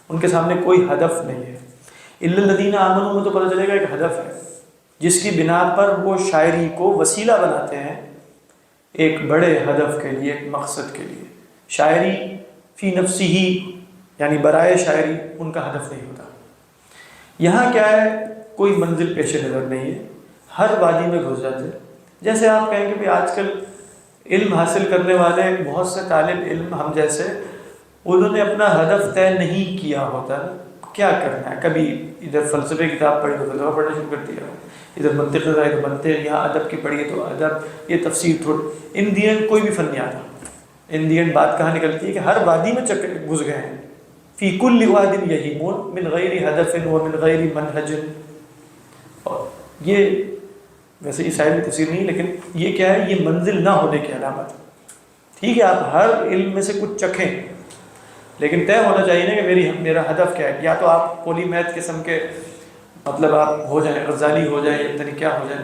ان کے سامنے کوئی ہدف نہیں ہے. الا الذین آمنوا میں تو پتہ چلے گا ایک ہدف ہے جس کی بنا پر وہ شاعری کو وسیلہ بناتے ہیں ایک بڑے ہدف کے لیے، ایک مقصد کے لیے. شاعری فی نفسی ہی یعنی برائے شاعری ان کا ہدف نہیں ہوتا. یہاں کیا ہے، کوئی منزل پیش نظر نہیں ہے، ہر وادی میں گھس جاتے. جیسے آپ کہیں کہ آج کل علم حاصل کرنے والے بہت سے طالب علم ہم جیسے، انہوں نے اپنا ہدف طے نہیں کیا ہوتا کیا کرنا ہے. کبھی ادھر فلسفے کتاب پڑھی تو فلسفہ پڑھنا شروع کر دیا، ادھر منطق نظر آئی تو منطق، یہاں ادب کی پڑھی تو ادب، یہ تفسیر تھوڑی. ان دی اینڈ کوئی بھی فن نہیں آتا. ان دی اینڈ بات کہاں نکلتی ہے کہ ہر وادی میں گھس گئے ہیں. فی کل واد یہیمون من غیر ہدف و من غیر منہج. اور یہ ویسے یہ شاید تفسیر نہیں، لیکن یہ کیا ہے، یہ منزل نہ ہونے کی علامت. ٹھیک ہے آپ ہر علم میں سے کچھ چکھیں، لیکن طے ہونا چاہیے نا کہ میرا ہدف کیا ہے. یا تو آپ پولی میتھ قسم کے مطلب آپ ہو جائیں، غزالی ہو جائیں، یا پتہ نہیں کیا ہو جائیں،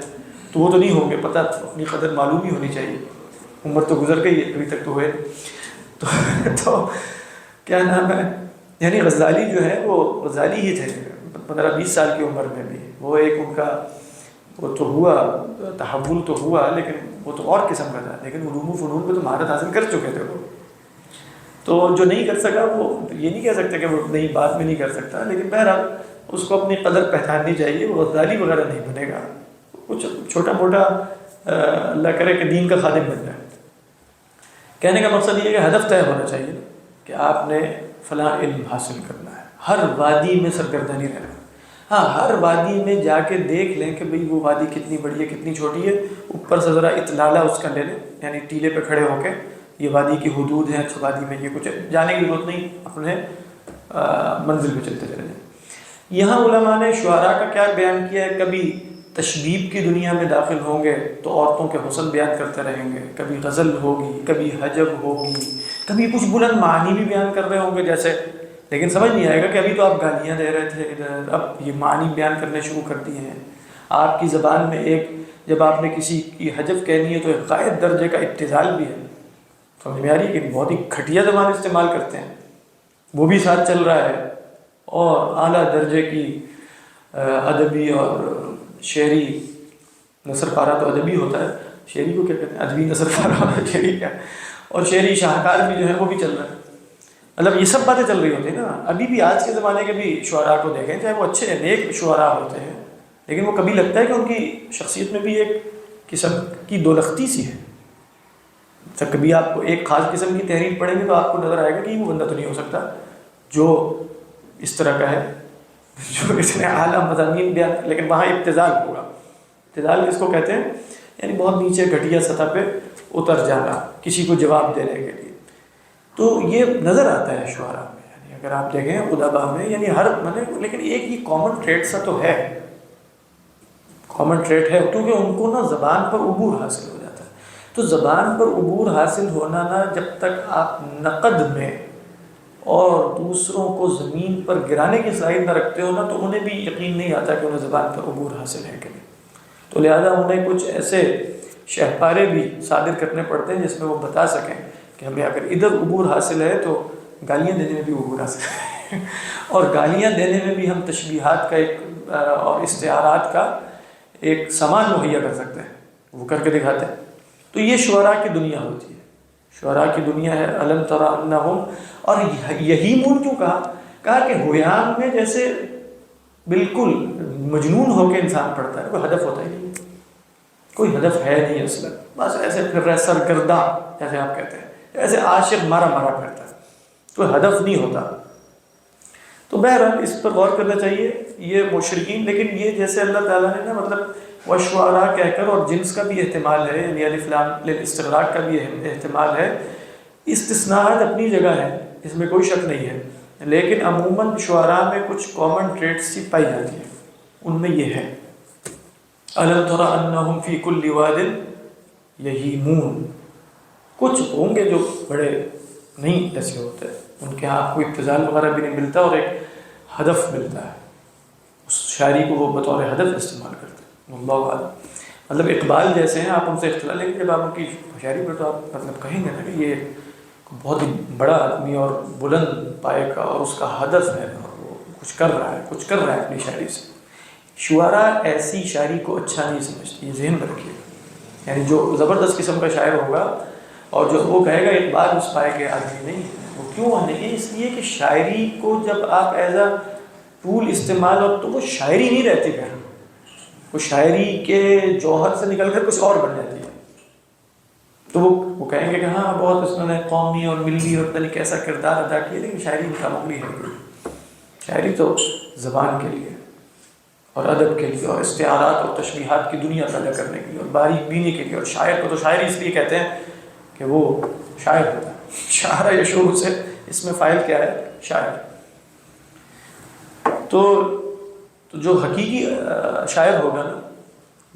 تو وہ تو نہیں ہوں گے. پتہ اپنی قدر معلوم ہی ہونی چاہیے. عمر تو گزر گئی ہے، ابھی تک تو ہوئے تو کیا نام ہے، یعنی غزالی جو ہے وہ غزالی ہی تھے 15-20 سال کی عمر میں بھی. وہ ایک ان کا وہ تو ہوا تحول تو ہوا، لیکن وہ تو اور قسم کا تھا. لیکن علوم و فنون پہ تو مہارت حاصل کر چکے تھے وہ. تو جو نہیں کر سکا وہ یہ نہیں کہہ سکتے کہ وہ نہیں بعد میں نہیں کر سکتا، لیکن بہرحال اس کو اپنی قدر پہچاننی چاہیے. وہ غزالی وغیرہ نہیں بنے گا، کچھ چھوٹا موٹا اللہ کرے کہ دین کا خادم بن جائے. کہنے کا مقصد یہ ہے کہ ہدف طے ہونا چاہیے کہ آپ نے فلاں علم حاصل کرنا ہے. ہر وادی میں سرگردہ نہیں رہنا. ہاں ہر وادی میں جا کے دیکھ لیں کہ بھئی وہ وادی کتنی بڑی ہے کتنی چھوٹی ہے، اوپر سے ذرا اطلالہ اس کا لے لیں، یعنی ٹیلے پہ کھڑے ہو کے یہ وادی کی حدود ہیں، اچھا وادی میں یہ کچھ جانے کی ضرورت نہیں، اپنے منزل پہ چلتے چلے جائیں. یہاں علماء نے شعراء کا کیا بیان کیا ہے، کبھی تشبیب کی دنیا میں داخل ہوں گے تو عورتوں کے حسن بیان کرتے رہیں گے، کبھی غزل ہوگی، کبھی حجب ہوگی، کبھی کچھ بلند معنی بھی بیان کر رہے ہوں گے جیسے. لیکن سمجھ نہیں آئے گا کہ ابھی تو آپ گالیاں دے رہے تھے ادھر، اب یہ معنی بیان کرنے شروع کر دیے ہیں. آپ کی زبان میں ایک جب آپ نے کسی کی حجب کہنی ہے تو ایک قائد درجے کا ابتذال بھی ہے. سمجھ میں آ رہی ہے کہ بہت ہی گھٹیا زبان استعمال کرتے ہیں، وہ بھی ساتھ چل رہا ہے. اور اعلیٰ درجے کی ادبی اور شعری نثر پارہ تو ادبی ہوتا ہے، شعری کو کیا کہتے ہیں، ادبی نثر پارہ شعری کیا، اور شعری شاہکار بھی جو ہے وہ بھی چل رہا ہے. مطلب یہ سب باتیں چل رہی ہوتی ہیں نا. ابھی بھی آج کے زمانے کے بھی شعراء کو دیکھیں، چاہے وہ اچھے نیک شعراء ہوتے ہیں، لیکن وہ کبھی لگتا ہے کہ ان کی شخصیت میں بھی ایک قسم کی دولختی سی ہے. تو کبھی آپ کو ایک خاص قسم کی تحریر پڑھیں گے تو آپ کو نظر آئے گا کہ وہ بندہ تو نہیں ہو سکتا جو اس طرح کا ہے، جو اس نے اعلیٰ مضامین بیان، لیکن وہاں ابتذال ہوگا. ابتذال کس کو کہتے ہیں، یعنی بہت نیچے گھٹیا سطح پہ اتر جانا کسی کو جواب دینے کے لیے. تو یہ نظر آتا ہے شعراء میں. یعنی اگر آپ دیکھیں ادبا میں، یعنی ہر لیکن ایک یہ کامن ٹریٹ سا تو ہے، کامن ٹریٹ ہے، کیونکہ ان کو نا زبان پر عبور حاصل ہو جاتا ہے. تو زبان پر عبور حاصل ہونا نا، جب تک آپ نقد میں اور دوسروں کو زمین پر گرانے کی صلاحیت نہ رکھتے ہو نا، تو انہیں بھی یقین نہیں آتا کہ انہیں زبان پر عبور حاصل ہے کہ نہیں. تو لہذا انہیں کچھ ایسے شہپارے بھی صادر کرنے پڑتے ہیں جس میں وہ بتا سکیں کہ ہمیں اگر ادھر عبور حاصل ہے تو گالیاں دینے میں بھی عبور حاصل ہے اور گالیاں دینے میں بھی ہم تشبیہات کا ایک اور استعارات کا ایک سامان مہیا کر سکتے ہیں، وہ کر کے دکھاتے ہیں. تو یہ شعراء کی دنیا ہوتی ہے، شعراء کی دنیا ہے. الم تر انہم، اور یہیمون کیوں کہا کہ ہویام میں جیسے بالکل مجنون ہو کے انسان پڑھتا ہے، کوئی ہدف ہوتا ہی نہیں، کوئی ہدف ہے نہیں اصلا، بس ایسے پھر رہے سرگردہ جیسے آپ کہتے ہیں، ایسے عاشق مارا پھرتا ہے، کوئی ہدف نہیں ہوتا. تو بہرحال اس پر غور کرنا چاہیے یہ مشرکین. لیکن یہ جیسے اللہ تعالیٰ نے نا مطلب وشعراء کہہ کر، اور جنس کا بھی احتمال ہے، یعنی الف لام للاستغراق کا بھی احتمال ہے. استثناءات اپنی جگہ ہے، اس میں کوئی شک نہیں ہے، لیکن عموماً شعراء میں کچھ کامن ٹریٹس ہی پائی جاتی ہیں. ان میں یہ ہے الم تر انہم فی کل واد یہیمون. کچھ ہوں گے جو بڑے نہیں ایسے ہوتے، ان کے ہاں کوئی ابتذال وغیرہ بھی نہیں ملتا اور ایک ہدف ملتا ہے. اس شاعری کو وہ بطور ہدف استعمال کرتے ہیں، اللہ عالم۔ مطلب اقبال جیسے ہیں، آپ ان سے اختلاف، لیکن جب آپ ان کی شاعری پر تو آپ مطلب کہیں گے نا کہ یہ بہت ہی بڑا آدمی اور بلند پائے کا، اور اس کا ہدف ہے اور وہ کچھ کر رہا ہے اپنی شاعری سے۔ شعراء ایسی شاعری کو اچھا نہیں سمجھتی، یہ ذہن میں رکھیے۔ یعنی جو زبردست قسم کا شاعر ہوگا اور جو وہ کہے گا اقبال اس پائے کے آدمی نہیں ہے، وہ کیوں نہیں؟ اس لیے کہ شاعری کو جب آپ ایز اے ٹول استعمال ہو تو وہ شاعری نہیں رہتی، پھر وہ شاعری کے جوہر سے نکل کر کچھ اور بن جاتی ہے۔ تو وہ کہیں گے کہ ہاں بہت اس نے قومی اور ملی اور پتہ نہیں کیسا کردار ادا کیا، لیکن شاعری مکمل ہے۔ شاعری تو زبان کے لیے اور ادب کے لیے اور استعارات اور تشبیہات کی دنیا پیدا کرنے کے لیے اور باریک بینی کے لیے، اور شاعر کو تو شاعری اس لیے کہتے ہیں کہ وہ شاعر ہوتا ہے۔ شاعر یشور سے اس میں فاعل کیا ہے؟ شاعر۔ تو جو حقیقی شاعر ہوگا نا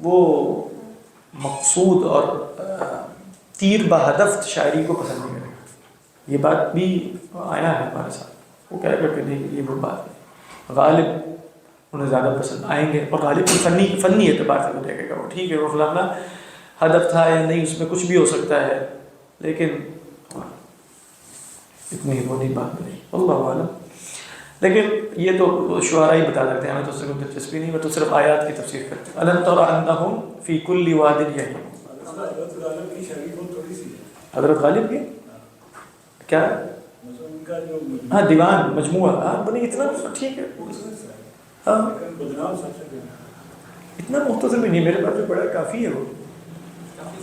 وہ مقصود اور تیر بہدف شاعری کو پسند نہیں کرے گا۔ یہ بات بھی آیا ہے ہمارے ساتھ، وہ کہے گا کہ نہیں یہ وہ بات نہیں، غالب انہیں زیادہ پسند آئیں گے، اور غالب فنی اعتبار سے وہ دیکھے گا وہ ٹھیک ہے وہ فلانا ہدف تھا یا نہیں، اس میں کچھ بھی ہو سکتا ہے، لیکن اتنی وہ نہیں بات نہیں، اللہ عالم۔ لیکن یہ تو شعراء ہی بتا دیتے ہیں، ہمیں تو اس سے کوئی دلچسپی نہیں، میں تو صرف آیات کی تفسیر کرتے ہیں۔ الم تر انہم فی کل واد یہیم، حضرت غالب کی کیا ہاں دیوان مجموعہ، ہاں بنی اتنا ٹھیک ہے، ہاں اتنا مختصر بھی نہیں، میرے پاس جو بڑا کافی ہے وہ،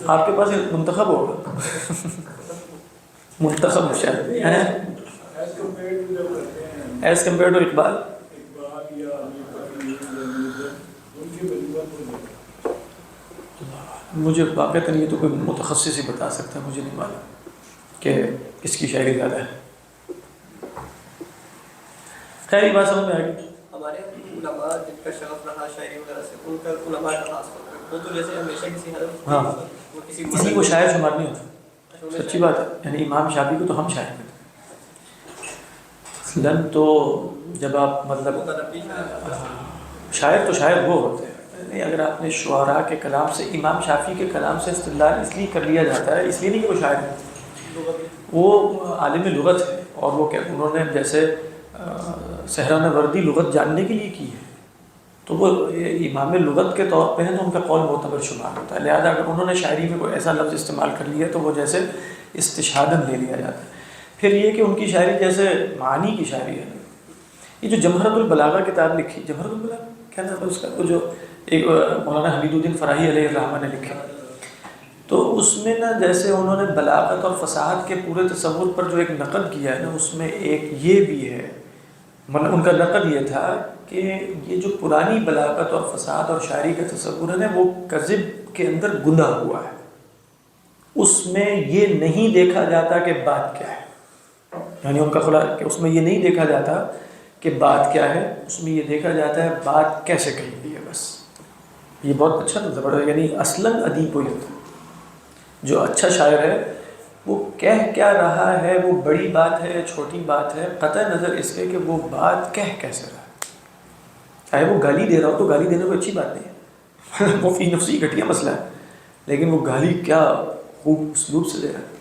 آپ کے پاس منتخب ہوگا منتخب شاید ایز کمپیئر ٹو اقبال۔ مجھے واقعتاً یہ تو کوئی متخصص ہی بتا سکتا ہے، مجھے نہیں معلوم کہ کس کی شاعری زیادہ ہے۔ خیر یہ بات سمجھ میں آ گئی۔ ہمارے علماء جن کا شغف رہا شاعری وغیرہ سے، ان کا علماء کا خاص طور پر وہ تو جیسے ہمیشہ کسی حرف ہاں وہ کسی کو شاعر شمار نہیں ہوتا، سچی بات ہے۔ یعنی امام شافعی کو تو ہم شاعر کہتے ہیں اصلاً، تو جب آپ مطلب شاعر تو شاعر وہ ہوتے ہیں، نہیں اگر آپ نے شعراء کے کلام سے، امام شافعی کے کلام سے استدلال اس لیے کر لیا جاتا ہے، اس لیے نہیں کہ وہ شاعر ہے، وہ عالم لغت ہے، اور وہ کہ انہوں نے جیسے سہران وردی لغت جاننے کے لیے کی ہے، تو وہ امام لغت کے طور پہ ہیں، تو ان کا قول معتبر شمار ہوتا ہے۔ لہذا اگر انہوں نے شاعری میں کوئی ایسا لفظ استعمال کر لیا تو وہ جیسے استشہاداً لے لیا جاتا ہے۔ پھر یہ کہ ان کی شاعری جیسے معانی کی شاعری ہے، یہ جو جمہرۃ البلاغہ کتاب لکھی، جمہرۃ البلاغہ کیا نام ہے اس کا، وہ جو ایک مولانا حمید الدین فراہی علیہ الرحمہ نے لکھا، تو اس میں نا جیسے انہوں نے بلاغت اور فصاحت کے پورے تصور پر جو ایک نقد کیا ہے نا، اس میں ایک یہ بھی ہے، مطلب ان کا نقد یہ تھا کہ یہ جو پرانی بلاغت اور فصاحت اور شاعری کا تصور ہے نا، وہ کذب کے اندر گندا ہوا ہے، اس میں یہ نہیں دیکھا جاتا کہ بات کیا ہے، یعنی ان کا خلاصہ کہ اس میں یہ نہیں دیکھا جاتا کہ بات کیا ہے، اس میں یہ دیکھا جاتا ہے بات کیسے کہی گئی ہے، بس یہ بہت اچھا زبردست، یعنی اصلاً ادیب وہی ہوتا ہے جو اچھا شاعر ہے، وہ کہہ کیا رہا ہے، وہ بڑی بات ہے چھوٹی بات ہے، قطع نظر اس کے کہ وہ بات کہہ کیسے رہا ہے، چاہے وہ گالی دے رہا ہو تو گالی دینا کوئی اچھی بات نہیں ہے وہ فی نفسی گھٹیا مسئلہ ہے، لیکن وہ گالی کیا خوب اسلوب سے دے رہا ہے،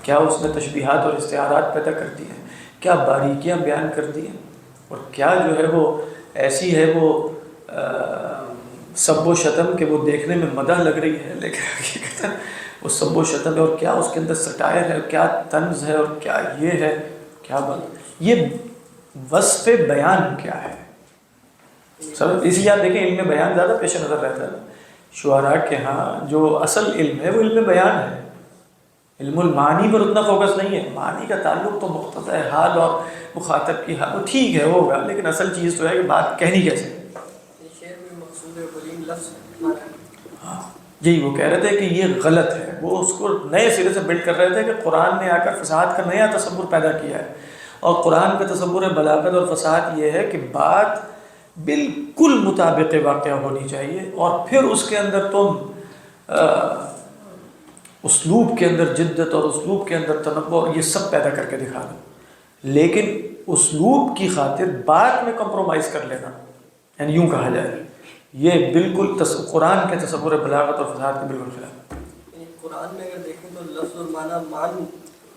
کیا اس نے تشبیہات اور استعارات پیدا کر دی ہیں، کیا باریکیاں بیان کر دی ہیں، اور کیا جو ہے وہ ایسی ہے وہ سب و شتم کہ وہ دیکھنے میں مدح لگ رہی ہے، لیکن حقیقتاً وہ سب و شتم ہے، اور کیا اس کے اندر سٹائر ہے، کیا طنز ہے، اور کیا یہ ہے، کیا بات، یہ وصف بیان کیا ہے سب۔ اس لیے آپ دیکھیں علم بیان زیادہ پیش نظر رہتا ہے، شعراء کے ہاں جو اصل علم ہے وہ علم بیان ہے، علم المعانی پر اتنا فوکس نہیں ہے، معنی کا تعلق تو مختصر حال اور مخاطب کی حال، وہ ٹھیک ہے وہ ہوگا، لیکن اصل چیز تو ہے کہ بات کہنی کیسے۔ ہاں یہی وہ کہہ رہے تھے کہ یہ غلط ہے، وہ اس کو نئے سرے سے بلڈ کر رہے تھے کہ قرآن نے آ کر فصاحت کا نیا تصور پیدا کیا ہے، اور قرآن کا تصور بلاغت اور فصاحت یہ ہے کہ بات بالکل مطابق واقعہ ہونی چاہیے، اور پھر اس کے اندر تم اسلوب کے اندر جدت اور اسلوب کے اندر تنوع یہ سب پیدا کر کے دکھا دو، لیکن اسلوب کی خاطر بات میں کمپرومائز کر لینا، یعنی یوں کہا جائے، یہ بالکل قرآن کے تصور بلاغت اور فصاحت کے بالکل خلاف۔ یعنی قرآن میں اگر دیکھیں تو لفظ اور معنی مان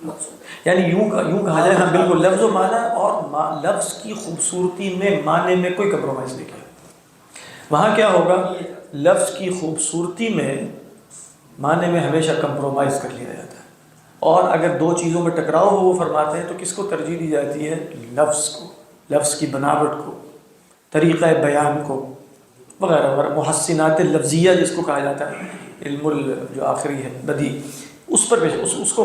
مقصود ہے، یعنی یوں کہا جائے، ہاں بالکل، لفظ و معنی اور لفظ کی خوبصورتی میں معنی میں کوئی کمپرومائز نہیں کیا۔ وہاں کیا ہوگا، لفظ کی خوبصورتی میں معنی میں ہمیشہ کمپرومائز کر لیا جاتا ہے، اور اگر دو چیزوں میں ٹکراؤ ہو وہ فرماتے ہیں تو کس کو ترجیح دی جاتی ہے؟ لفظ کو، لفظ کی بناوٹ کو، طریقہ بیان کو، وغیرہ وغیرہ، محسنات لفظیہ جس کو کہا جاتا ہے، علم جو آخری ہے بدیع، اس پر اس کو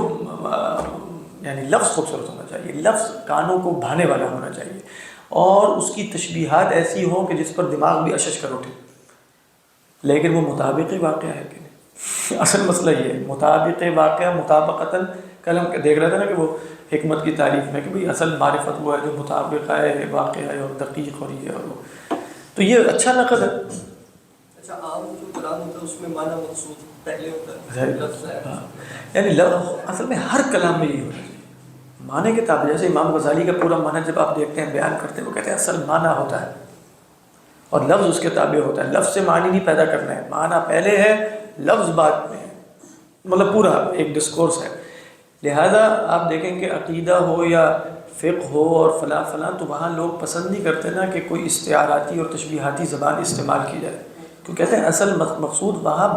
یعنی لفظ خوبصورت ہونا چاہیے، لفظ کانوں کو بھانے والا ہونا چاہیے، اور اس کی تشبیہات ایسی ہوں کہ جس پر دماغ بھی اشش کر اٹھے، لیکن وہ مطابق واقعہ ہے کہ نہیں۔ اصل مسئلہ یہ ہے، مطابق واقعہ مطابقتاً، کل ہم دیکھ رہے تھے نا کہ وہ حکمت کی تعریف میں کہ بھئی اصل معرفت وہ ہے جو مطابق ہے، واقعہ ہے اور دقیق اور یہ اور وہ، تو یہ اچھا نقد ہے۔ اچھا عام جو کلام ہوتا ہے اس میں معنی مقصود پہلے ہوتا ہے، لفظ ہے، یعنی لفظ اصل میں ہر کلام میں یہ ہونا چاہیے، معنی کے تابع۔ جیسے امام غزالی کا پورا معنی جب آپ دیکھتے ہیں بیان کرتے ہیں، وہ کہتے ہیں اصل معنی ہوتا ہے اور لفظ اس کے تابع ہوتا ہے، لفظ سے معنی نہیں پیدا کرنا ہے، معنی پہلے ہے، لفظ بعد میں ہے، مطلب پورا ایک ڈسکورس ہے۔ لہذا آپ دیکھیں کہ عقیدہ ہو یا فقہ ہو اور فلاں فلاں، تو وہاں لوگ پسند نہیں کرتے نا کہ کوئی استعاراتی اور تشبیہاتی زبان استعمال کی جائے، کیوں کہتے ہیں اصل مقصود وہاں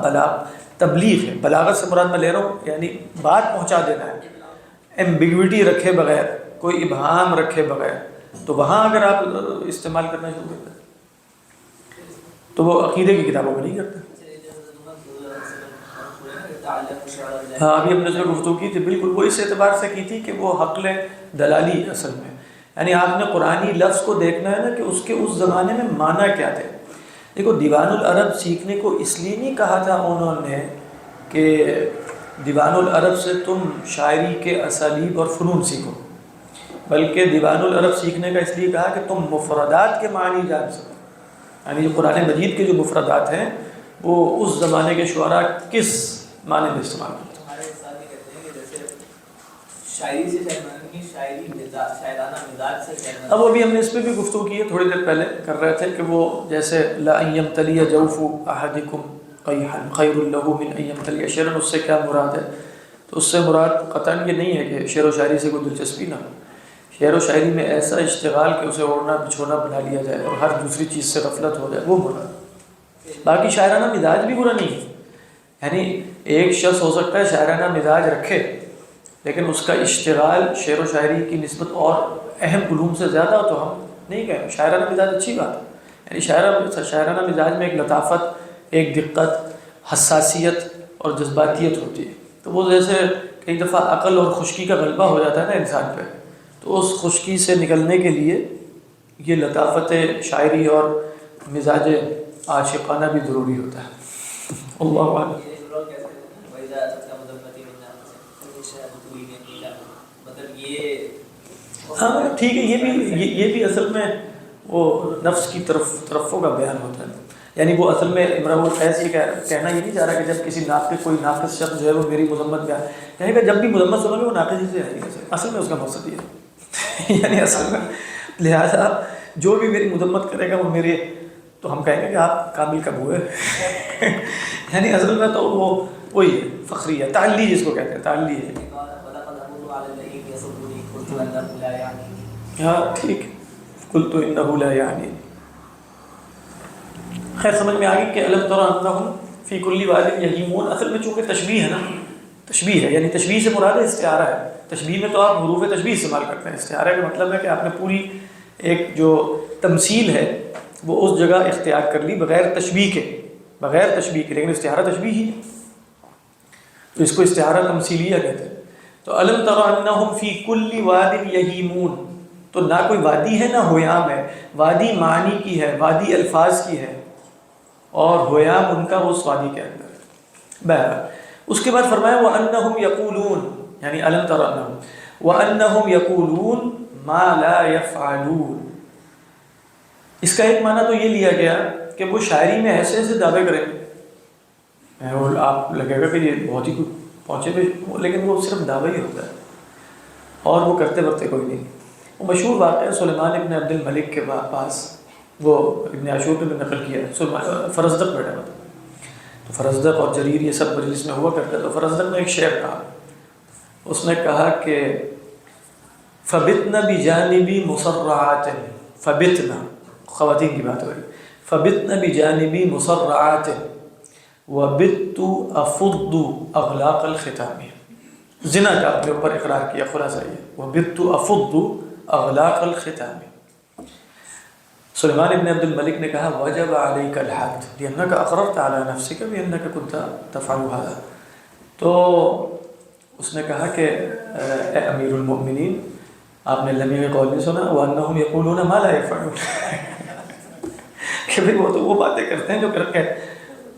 تبلیغ ہے۔ بلاغت سے مراد میں لے رہا ہوں یعنی بات پہنچا دینا ہے، ایمبیگوٹی رکھے بغیر، کوئی ابہام رکھے بغیر، تو وہاں اگر آپ استعمال کرنا شروع کرتے ہیں تو وہ عقیدے کی کتابوں میں نہیں کرتے۔ ہاں ابھی ہم نے جو گفتگو کی تھی بالکل وہ اس اعتبار سے کی تھی کہ وہ حقل دلالی اصل میں، یعنی آپ نے قرآنی لفظ کو دیکھنا ہے نا کہ اس کے اس زمانے میں معنی کیا تھے۔ دیکھو دیوان العرب سیکھنے کو اس لیے نہیں کہا تھا انہوں نے کہ دیوان العرب سے تم شاعری کے اسالیب اور فنون سیکھو، بلکہ دیوان العرب سیکھنے کا اس لیے کہا کہ تم مفردات کے معنی جان سکو، یعنی جو قرآن مجید کے جو مفردات ہیں وہ اس زمانے کے شعراء کس معنی میں استعمال کرتے ہیں۔ ہمارے ساتھ یہ کہتے ہیں کہ جیسے شاعری سے شاعرانہ مزاج سے، اب ابھی ہم نے اس پہ بھی گفتگو کی ہے، تھوڑی دیر پہلے کر رہے تھے کہ وہ جیسے لا ان یمتلی جوف احدکم قیحا خیر له من ان یمتلی شعرا، اس سے کیا مراد ہے؟ تو اس سے مراد قطعاً یہ نہیں ہے کہ شعر و شاعری سے کوئی دلچسپی نہ ہو، شعر و شاعری میں ایسا اشتغال کہ اسے اوڑھنا بچھونا بنا لیا جائے اور ہر دوسری چیز سے غفلت ہو جائے، وہ مراد۔ باقی شاعرانہ مزاج بھی برا نہیں ہے، یعنی ایک شخص ہو سکتا ہے شاعرانہ مزاج رکھے لیکن اس کا اشتغال شعر و شاعری کی نسبت اور اہم علوم سے زیادہ ہو، تو ہم نہیں کہیں شاعرانہ مزاج اچھی بات ہے، یعنی شاعرانہ مزاج میں ایک لطافت، ایک دقت، حساسیت اور جذباتیت ہوتی ہے، تو وہ جیسے کئی دفعہ عقل اور خشکی کا غلبہ ہو جاتا ہے نا انسان پہ، تو اس خشکی سے نکلنے کے لیے یہ لطافت شاعری اور مزاج عاشقانہ بھی ضروری ہوتا ہے۔ اللہ اعلم۔ ہاں ٹھیک ہے، یہ بھی اصل میں وہ نفس کی طرفوں کا بیان ہوتا ہے، یعنی وہ اصل میں امراء القیس یہ کہنا یہ نہیں چاہ رہا کہ جب کسی ناقص کوئی ناقص شخص جو ہے وہ میری مذمت بیان کہے گا، جب بھی مذمت سنو گے وہ ناقص ہی سے آئے گی، اصل میں اس کا مقصد یہ ہے یعنی اصل میں لہٰذا جو بھی میری مذمت کرے گا وہ میرے، تو ہم کہیں گے کہ آپ قابل کب ہوئے یعنی اصل میں تو وہ وہی ہے، فخری ہے، تعلی جس کو کہتے ہیں، تعلی ہے۔ ہاں ٹھیک، قلت انہ لا یعنی، خیر سمجھ میں آگئی کہ الم تر انہم فی کل واد یہیمون، اصل میں چونکہ تشبیہ ہے نا، تشبیہ ہے، یعنی تشبیہ سے مراد استعارہ ہے، تشبیہ میں تو آپ حروف تشبیہ استعمال کرتے ہیں، استعارہ کا مطلب ہے کہ آپ نے پوری ایک جو تمثیل ہے وہ اس جگہ اختیار کر لی بغیر تشبیہ کے، لیکن استعارہ تشبیہ ہی ہے، تو اس کو استعارہ تمثیلیہ کہتے ہیں۔ تو الم تر انہم فی کل واد یہیمون، تو نہ کوئی وادی ہے نہ ہویام ہے، وادی معنی کی ہے، وادی الفاظ کی ہے، اور ہویام ان کا اس وادی کے اندر ہے۔ بہرحال اس کے بعد فرمایا وَأَنَّهُمْ يَقُولُونَ، یعنی الم تر انہم وَأَنَّهُمْ يَقُولُونَ مَا لَا يَفْعَلُونَ، اس کا ایک معنی تو یہ لیا گیا کہ وہ شاعری میں ایسے ایسے دعوے کریں گے، آپ لگے گا کہ یہ بہت ہی کچھ پہنچے ہوئے، لیکن وہ صرف دعویٰ ہی ہوتا ہے اور وہ کرتے ورتے کوئی نہیں۔ وہ مشہور واقعہ سلیمان ابن عبد الملک کے پاس وہ ابن عاشور نے بھی نقل کیا ہے، فرزدق بیٹھا ہوا تھا، تو فرزدق اور جریر یہ سب مجلس میں ہوا کرتا ہے، تو فرزدق نے ایک شعر کہا، اس نے کہا کہ فبتنا بجانبی مسرعات، فبتنا خواتین کی بات ہو رہی، فبتنا بجانبی مسرعات وبت افض اغلاق الختام، زنا کا اپنے اوپر اقرار کیا، خلاصہ یہ وبت افض اغلاق الختام۔ سلیمان ابن عبد الملک نے کہا وجب علیک الحد لأنک اقررت علی نفسک بأنک کنت تفعل هذا، تو اس نے کہا کہ اے امیر المؤمنین، آپ نے لمی کا قول نہیں سنا وانہم یقولون ما لا یفعلون کہ وہ تو وہ باتیں کرتے ہیں جو کرتے ہیں،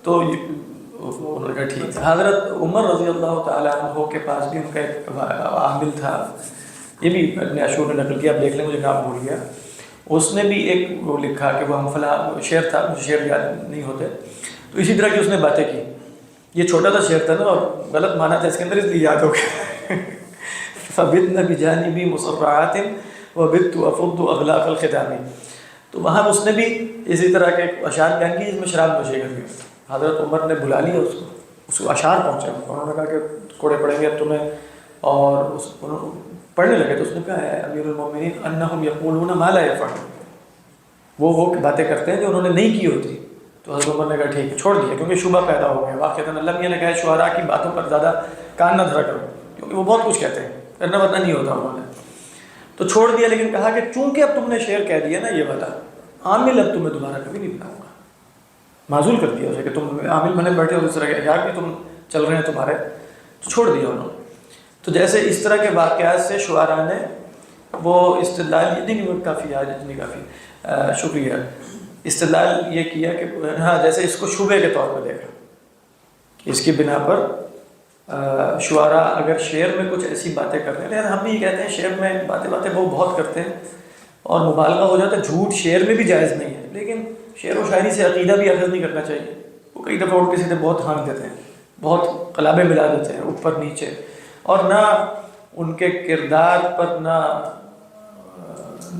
تو انہوں نے کہا ٹھیک ہے۔ حضرت عمر رضی اللہ تعالیٰ عنہ کے پاس بھی ان کا ایک عامل تھا، یہ بھی ابن عاشور نے نقل کیا، آپ دیکھ لیں، مجھے نام بھول گیا، اس نے بھی ایک وہ لکھا کہ وہ ہم فلاں شعر تھا، مجھے شعر یاد نہیں ہوتے، تو اسی طرح کی اس نے باتیں کی، یہ چھوٹا سا شعر تھا نا اور غلط معنی تھا اس کے اندر، اس لیے یاد ہو گیا فبتنا بجانبی مسرعات وبت افض اغلاق الختام، تو وہاں اس نے بھی اسی طرح کے اشعار بیان کی جس میں شراب نوشی کر دی۔ حضرت عمر نے بلا لیا اس کو اشعار پہنچے، انہوں نے کہا کہ کوڑے پڑیں گے اب تمہیں، اور پڑھنے لگے، تو اس نے کہا ہے امیر المومنین انہم یقولون ما لا یفعلون، وہ باتیں کرتے ہیں جو انہوں نے نہیں کی ہوتی، تو حضرت عمر نے کہا ٹھیک ہے، چھوڑ دیا، کیونکہ شبہ پیدا ہو گیا واقعتاً۔ اللہ میاں نے کہا شعراء کی باتوں پر زیادہ کان نہ دھرا کرو، کیونکہ وہ بہت کچھ کہتے ہیں، کرنا ورنہ نہیں ہوتا، انہوں نے تو چھوڑ دیا، لیکن کہا کہ چونکہ اب تم نے شعر کہہ دیا نا یہ بتا، عامل اب تمہیں دوبارہ کبھی نہیں بناؤں گا، معزول کر دیا اسے کہ تم عامل بنے بیٹھے ہو، اس طرح کے یار کہ تم چل رہے ہیں تمہارے، تو چھوڑ دیا انہوں نے۔ تو جیسے اس طرح کے واقعات سے شعراء نے وہ استدلال، یہ نہیں وہ کافی آج اتنی کافی شکریہ، استدلال یہ کیا کہ ہاں جیسے اس کو شبہ کے طور پر دیکھا کہ اس کی بنا پر شعراء اگر شعر میں کچھ ایسی باتیں کر رہے ہیں، لیکن ہم بھی یہ کہتے ہیں شعر میں باتیں وہ بہت کرتے ہیں اور مبالغہ ہو جاتا ہے، جھوٹ شعر میں بھی جائز نہیں ہے، لیکن شعر و شاعری سے عقیدہ بھی اخذ نہیں کرنا چاہیے، وہ کئی دفعہ اٹھ کے سیدھے بہت ہانک دیتے ہیں، بہت قلابیں ملا دیتے ہیں اوپر نیچے، اور نہ ان کے کردار پر نہ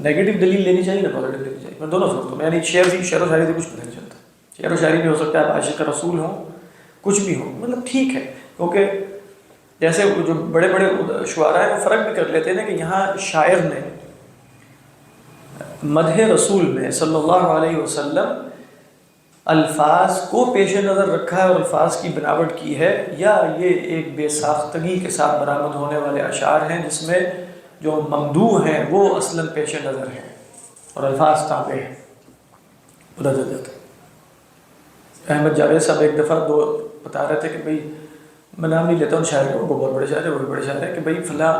نیگیٹو دلیل لینی چاہیے نہ پازیٹیو لینی چاہیے، میں دونوں صورتوں میں، یعنی شعر و شاعری سے کچھ پتہ نہیں چلتا، شعر و شاعری میں ہو سکتا ہے آپ عاشق رسول ہوں، کچھ بھی ہو، مطلب ٹھیک ہے، کیونکہ جیسے جو بڑے بڑے شعراء ہیں وہ فرق بھی کر لیتے ہیں نا کہ یہاں شاعر نے مدح رسول میں صلی اللہ علیہ وسلم الفاظ کو پیش نظر رکھا ہے اور الفاظ کی بناوٹ کی ہے، یا یہ ایک بے ساختگی کے ساتھ برآمد ہونے والے اشعار ہیں جس میں جو ممدوح ہیں وہ اصلاً پیش نظر ہیں اور الفاظ تابع ہیں، خدا جاتا۔ احمد جاوید صاحب ایک دفعہ بتا رہے تھے کہ بھئی، میں نام نہیں لیتا ہوں شاعر کو، وہ بہت بڑے شاعر ہے، وہ بھی بڑے شاعر ہے، کہ بھئی فلاں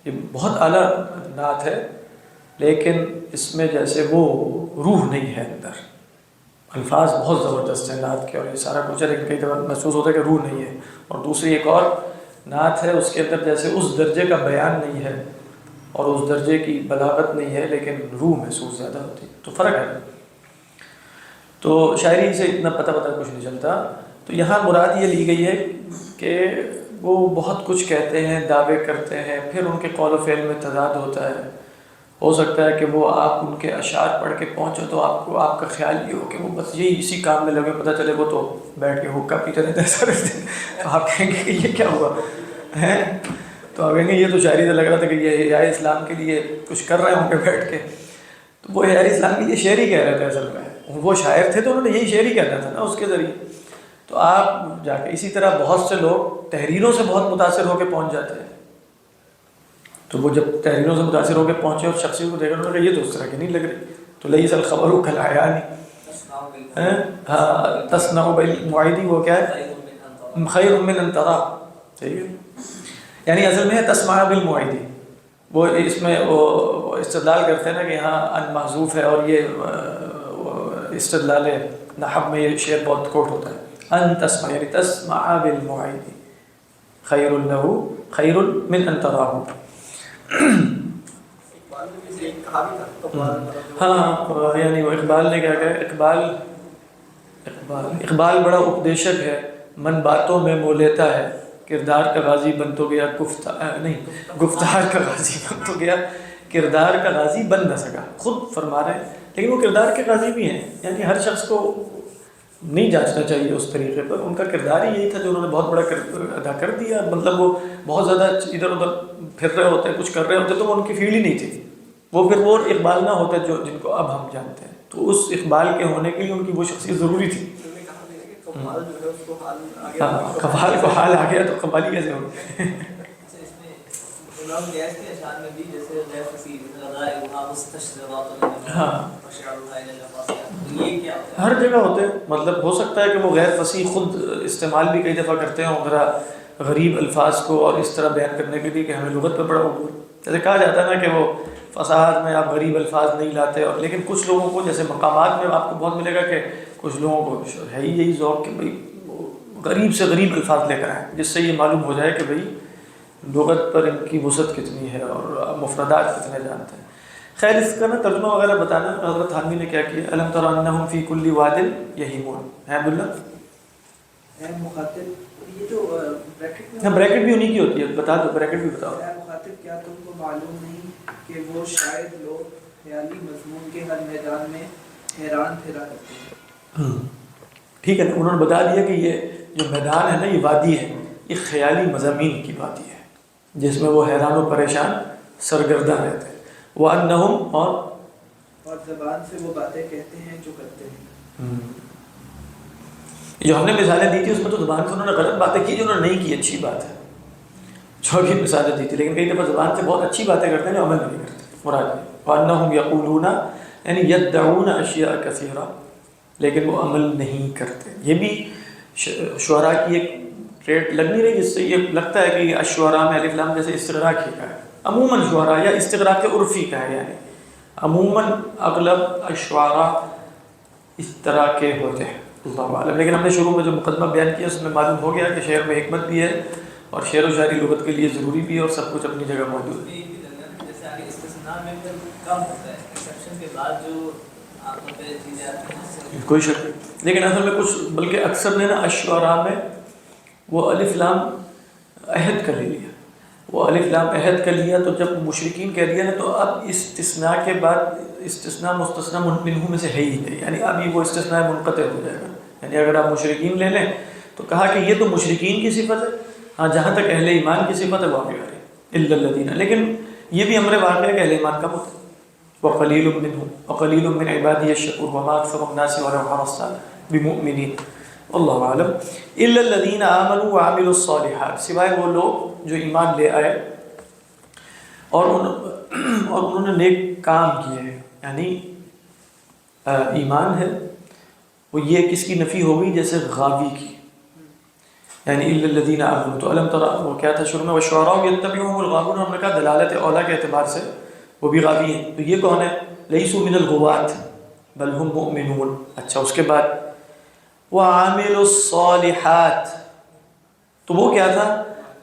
یہ بہت اعلیٰ نعت ہے لیکن اس میں جیسے وہ روح نہیں ہے اندر، الفاظ بہت زبردست ہیں نعت کے اور یہ سارا کچھ ہے، لیکن کئی دفعہ محسوس ہوتا ہے کہ روح نہیں ہے، اور دوسری ایک اور نعت ہے اس کے اندر جیسے اس درجے کا بیان نہیں ہے اور اس درجے کی بلاغت نہیں ہے لیکن روح محسوس زیادہ ہوتی ہے، تو فرق ہے۔ تو شاعری سے اتنا پتہ کچھ نہیں چلتا، تو یہاں مراد یہ لی گئی ہے کہ وہ بہت کچھ کہتے ہیں، دعوے کرتے ہیں، پھر ان کے قول و فعل میں تضاد ہوتا ہے، ہو سکتا ہے کہ وہ آپ ان کے اشعار پڑھ کے پہنچو تو آپ کا خیال یہ ہو کہ وہ بس یہی اسی کام میں لگے، پتہ چلے وہ تو بیٹھ کے حقہ پیتے رہتے ہیں سارے دن، تو آپ کہیں گے کہ یہ کیا ہوا ہے، تو آپ کہیں گے یہ تو شاعری سے لگ رہا تھا کہ یہ احیاء اسلام کے لیے کچھ کر رہے ہیں وہاں پہ بیٹھ کے، تو وہ احیاء اسلام کے لیے شعر ہی کہہ رہے تھے، اصل میں وہ شاعر تھے تو انہوں نے یہی شعر ہی کہنا تھا نا اس کے ذریعے، تو آپ جا کے اسی طرح بہت سے لوگ تحریروں سے بہت متاثر ہو کے پہنچ جاتے ہیں، تو وہ جب تحریروں سے متاثر ہو کے پہنچے اور شخصیت کو دیکھا انہوں نے کہا یہ تو اس طرح کی نہیں لگ رہی، تو لیس الخبر کالعیان، ہاں تصنع بالمعید، وہ کیا ہے خیر من ان ترا، ٹھیک ہے، یعنی اصل میں ہے تسمع بالمعید، وہ اس میں وہ استدلال کرتے ہیں نا کہ یہاں ان محذوف ہے، اور یہ استدلال نحو میں یہ شعر بہت کوٹ ہوتا ہے، ان تسمع یعنی تسمع بالمعید خیر له خیر من ان تراہ۔ ہاں یعنی وہ اقبال نے کیا کہا، اقبال بڑا اپدیشک ہے، من باتوں میں مو لیتا ہے، کردار کا غازی بن تو گیا گفتار کا غازی بن تو گیا کردار کا غازی بن نہ سکا. خود فرما رہے ہیں لیکن وہ کردار کے غازی بھی ہیں. یعنی ہر شخص کو نہیں جانچنا چاہیے اس طریقے پر. ان کا کردار ہی یہی تھا جو انہوں نے بہت بڑا ادا کر دیا. مطلب وہ بہت زیادہ ادھر ادھر پھر رہے ہوتے کچھ کر رہے ہوتے تو وہ ان کی فیلڈ ہی نہیں تھی. وہ پھر وہ اقبال نہ ہوتے جو جن کو اب ہم جانتے ہیں. تو اس اقبال کے ہونے کے لیے ان کی وہ شخصیت ضروری تھی. ہاں قوال کو حال آ گیا تو قوالی کیسے ہو گئے. ہاں ہر جگہ ہوتے ہیں. مطلب ہو سکتا ہے کہ وہ غیر فصیح خود استعمال بھی کئی دفعہ کرتے ہیں ذرا غریب الفاظ کو اور اس طرح بیان کرنے کے لیے کہ ہمیں لغت پہ بڑا عبور. جیسے کہا جاتا ہے نا کہ وہ فصاحت میں آپ غریب الفاظ نہیں لاتے. اور لیکن کچھ لوگوں کو جیسے مقامات میں آپ کو بہت ملے گا کہ کچھ لوگوں کو ہے ہی یہی ذوق کہ بھائی غریب سے غریب الفاظ لے کر آئیں جس سے یہ معلوم ہو جائے کہ بھائی لغت پر ان کی وسعت کتنی ہے اور مفردات کتنے جانتے ہیں. خیر اس کا نا ترجمہ وغیرہ بتانا حضرت حامی نے کیا کیا. الم تر انہم فی کل واد یہیمون ہے عبداللہ. اے مخاطب یہ جو بریکٹ میں بریکٹ بھی انہی کی ہوتی ہے. بتا دو بریکٹ بھی بتاؤ. اے مخاطب کیا تم کو معلوم نہیں کہ وہ شاید لوگ خیالی مضمون کے ہر میدان میں حیران پھرا کرتے ہیں. ٹھیک ہے نا. انہوں نے بتا دیا کہ یہ جو میدان ہے نا یہ وادی ہے, یہ خیالی مضامین کی وادی ہے جس میں وہ حیران و پریشان سرگرداں رہتے ہیں. وَأَنَّهُمْ اور زبان سے وہ باتیں کہتے ہیں جو کرتے ہیں. جو ہم نے مثالیں دی تھی اس میں تو زبان سے انہوں نے غلط باتیں کی جو انہوں نے نہیں کی. اچھی بات ہے جو بھی مثالیں دی تھی. لیکن کئی دفعہ زبان سے بہت اچھی باتیں کرتے ہیں جو عمل نہیں کرتے. مراد ہے وَأَنَّهُمْ يَقُولُونَ یعنی يَدَّعُونَ أَشْيَاءَ كَثِيرًا لیکن وہ عمل نہیں کرتے. یہ بھی شعراء کی ایک ٹریٹ لگ نہیں رہی جس سے یہ لگتا ہے کہ الشعراء میں الف لام جیسے استغراق ہی کا ہے. عموماً شعراء یا استغراق عرفی کا ہے. یعنی عموماً اغلب الشعراء اس طرح کے ہوتے ہیں. اللہ عالم. لیکن ہم نے شروع میں جو مقدمہ بیان کیا اس میں معلوم ہو گیا کہ شعر میں حکمت بھی ہے اور شعر و شاعری لغت کے لیے ضروری بھی ہے اور سب کچھ اپنی جگہ موجود ہے. کوئی شک نہیں. لیکن اصل میں کچھ بلکہ اکثر نے نا الشعراء میں وہ الف لام عہد کا لے لیا. وہ الف لام عہد کا لیا تو جب مشرکین کہہ دیا نا تو اب استثناء کے بعد استثناء مستثنیٰ منہو میں سے ہے ہی نہیں. یعنی اب یہ وہ استثناء منقطع ہو جائے گا. یعنی اگر آپ مشرکین لے لیں تو کہا کہ یہ تو مشرکین کی صفت ہے. ہاں جہاں تک اہل ایمان کی صفت ہے وہ آگے آ رہی الا الذین. لیکن یہ بھی امر واقع ہے کہ اہل ایمان کا ہوتا ہے. وقلیل منهم وقلیل من عبادی الشکور وما اکثر الناس ولو حرصت بمؤمنین. اللہ عالم. الا الذین آمنوا وعملوا الصالحات سوائے وہ لوگ جو ایمان لے آئے اور انہوں نے نیک کام کیے ہیں. یعنی ایمان ہے وہ یہ کس کی نفی ہو گئی جیسے غاوی کی. یعنی الا الذین آمنوا تو علم ترى وہ کیا تھا شروع میں والشعراء یتبعهم الغاوون. ہم نے کہا دلالت اولا کے اعتبار سے وہ بھی غاوی ہیں. تو یہ کون ہے؟ لیسوا من الغوات بل هم مؤمنون. اچھا اس کے بعد وعاملوا الصالحات تو وہ کیا تھا؟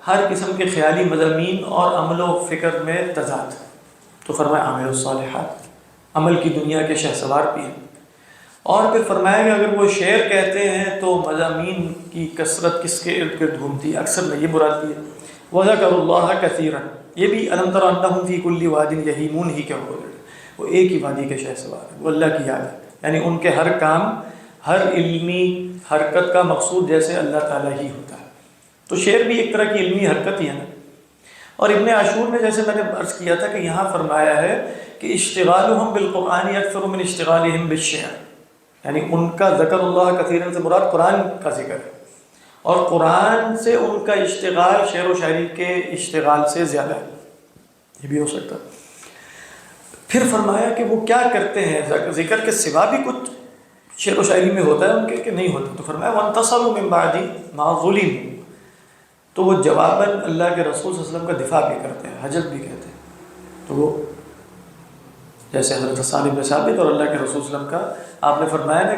ہر قسم کے خیالی مضامین اور عمل و فکر میں تضاد. تو فرمایا عاملوا الصالحات عمل کی دنیا کے شہ سوار بھی ہیں. اور پھر فرمایا کہ اگر وہ شعر کہتے ہیں تو مضامین کی کثرت کس کے ارد گرد گھومتی ہے. اکثر میں یہ مراد بھی ہے. وذکروا اللہ کثیرا یہ بھی الم تر انہم فی کل واد یہیمون ہی کیا ہو گئے. وہ ایک ہی وادی کے شہ سوار ہے. وہ اللہ کی یاد ہے. یعنی ان کے ہر کام ہر علمی حرکت کا مقصود جیسے اللہ تعالیٰ ہی ہوتا ہے. تو شعر بھی ایک طرح کی علمی حرکت ہی ہے نا. اور ابن عاشور نے جیسے میں نے عرض کیا تھا کہ یہاں فرمایا ہے کہ اشتغالہم بالقرآن اکثر من اشتغالہم بالشعر. یعنی ان کا ذکر اللہ کثیرا سے مراد قرآن کا ذکر ہے اور قرآن سے ان کا اشتغال شعر و شاعری کے اشتغال سے زیادہ ہے. یہ بھی ہو سکتا ہے. پھر فرمایا کہ وہ کیا کرتے ہیں ذکر کے سوا بھی کچھ شعر و شاعری میں ہوتا ہے ان کے کہ نہیں ہوتا. تو فرمایا وانتصروا من بعد ما ظلموا تو وہ جواباً اللہ کے رسول صلی اللہ علیہ وسلم کا دفاع بھی کرتے ہیں حجت بھی کہتے ہیں. تو وہ جیسے حضرت حسان بن ثابت اور اللہ کے رسول صلی اللہ علیہ وسلم کا آپ نے فرمایا نا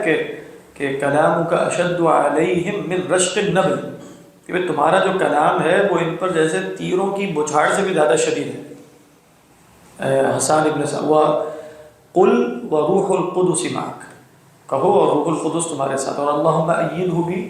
کہ کلام کا اشد علیہم من رشق النبل کہ تمہارا جو کلام ہے وہ ان پر جیسے تیروں کی بچھاڑ سے بھی زیادہ شدید ہے. حسان ابن ثابت قل وروح القدس معک کہو اور روح القدس تمہارے ساتھ اور اللہم ایدہ بھی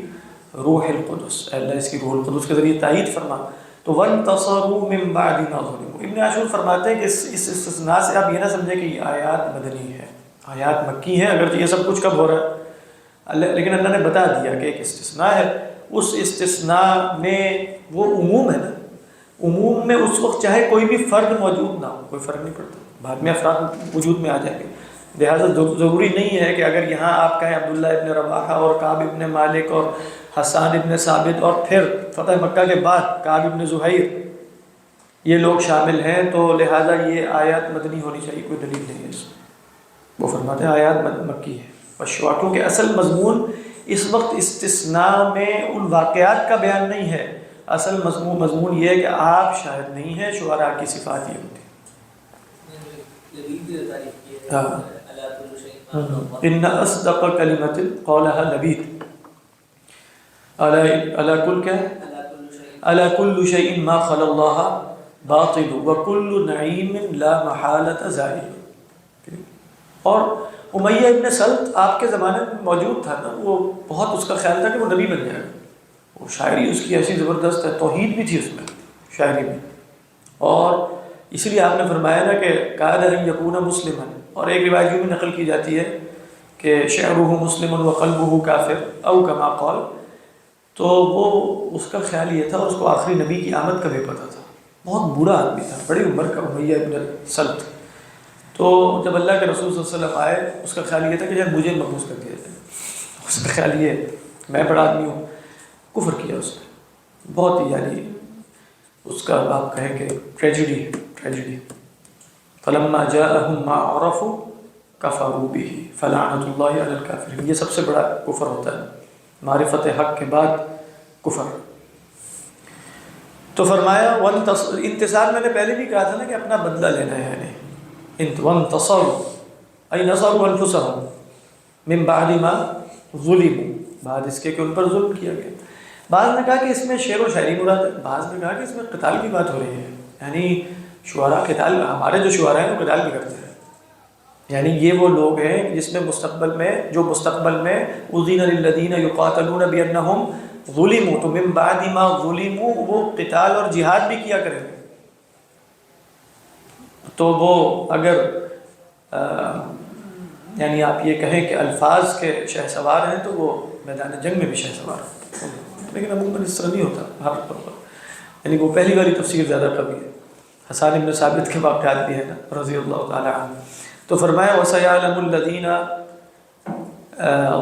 روح القدس. اللہ اس کی روح القدس کے ذریعے تائید فرما تو وَانْتَصَرُوا مِن بَعْدِ مَا ظُلِمُوا۔ ابن عاشور فرماتے ہیں کہ اس استثناء سے آپ یہ نہ سمجھیں کہ یہ آیات مدنی ہے، آیات مکی ہیں، اگرچہ یہ سب کچھ کب ہو رہا ہے، لیکن اللہ نے بتا دیا کہ ایک استثناء ہے۔ اس استثناء میں وہ عموم ہے نا، عموم میں اس وقت چاہے کوئی بھی فرد موجود نہ ہو کوئی فرق نہیں پڑتا، بعد میں افراد وجود میں آ جائیں گے، لہٰذا ضروری نہیں ہے کہ اگر یہاں آپ کہیں عبداللہ ابن رواحہ اور کعب ابن مالک اور حسان ابن ثابت اور پھر فتح مکہ کے بعد کعب ابن زہیر یہ لوگ شامل ہیں تو لہٰذا یہ آیات مدنی ہونی چاہیے، کوئی دلیل نہیں ہے اس میں۔ وہ فرماتے ہیں آیات مکی ہے، بشوا کے اصل مضمون اس وقت استثناء میں ان واقعات کا بیان نہیں ہے، اصل مضمون یہ ہے کہ آپ شاہد نہیں ہیں، شعراء کی صفات یہ ہوتی ہیں۔ ان اصدق کلمۃ قولها لبید الا کل کیا الا کل شیء ما خلا اللہ باطل وکل نعیم لا محالۃ زائل۔ اور امیہ ابن سلط آپ کے زمانے میں موجود تھا نا، وہ بہت اس کا خیال تھا کہ وہ نبی بن جائے گا، وہ شاعری اس کی ایسی زبردست ہے، توحید بھی تھی اس میں شاعری میں، اور اس لیے آپ نے فرمایا نا کہ کاد ان یکون مسلما، اور ایک روایت یوں بھی نقل کی جاتی ہے کہ شعرہ مسلم وقلبہ کافر او کما قال، تو وہ اس کا خیال یہ تھا، اور اس کو آخری نبی کی آمد کا بھی پتہ تھا، بہت بوڑھا آدمی تھا، بڑی عمر کا امیہ ابن سلط۔ تو جب اللہ کے رسول صلی اللہ علیہ وسلم آئے، اس کا خیال یہ تھا کہ یار مجھے مبعوث کر دیا جائے، اس کا خیال یہ میں بڑا آدمی ہوں، کفر کیا اس نے، بہت ہی یعنی اس کا آپ کہیں کہ ٹریجڈی ہے، ٹریجڈی۔ فلما جاءہم ما عرفوا کفروا بہ فلعنۃ اللہ علی الکافرین، یہ سب سے بڑا کفر ہوتا ہے، معرفت حق کے بعد کفر۔ تو فرمایا انتصار، میں نے پہلے بھی کہا تھا نا کہ اپنا بدلہ لینا ہے، یعنی وانتصروا ای نصروا انفسهم من بعد ما ظلموا، بعد اس کے کہ ان پر ظلم کیا گیا۔ بعض نے کہا کہ اس میں شعر و شاعری مراد ہے، بعض نے کہا کہ اس میں قتال کی بات ہو رہی ہے، یعنی شعراء قتال، ہمارے جو شعراء ہیں وہ قتال بھی کرتے ہیں، یعنی یہ وہ لوگ ہیں جس میں مستقبل میں اذن للذین یقاتلون بانہم ظلموا، تو من بعد ما ظلموا وہ قتال اور جہاد بھی کیا کریں گے، تو وہ اگر یعنی آپ یہ کہیں کہ الفاظ کے شہ سوار ہیں تو وہ میدان جنگ میں بھی شہ سوار ہیں، لیکن عموماً اس طرح نہیں ہوتا، یعنی وہ پہلی والی تفسیر زیادہ قوی ہے۔ حسان ابن ثابت کے واقعات بھی ہیں نا رضی اللہ تعالی عنہ۔ تو فرمایا وَسَيَعْلَمُ الَّذِينَ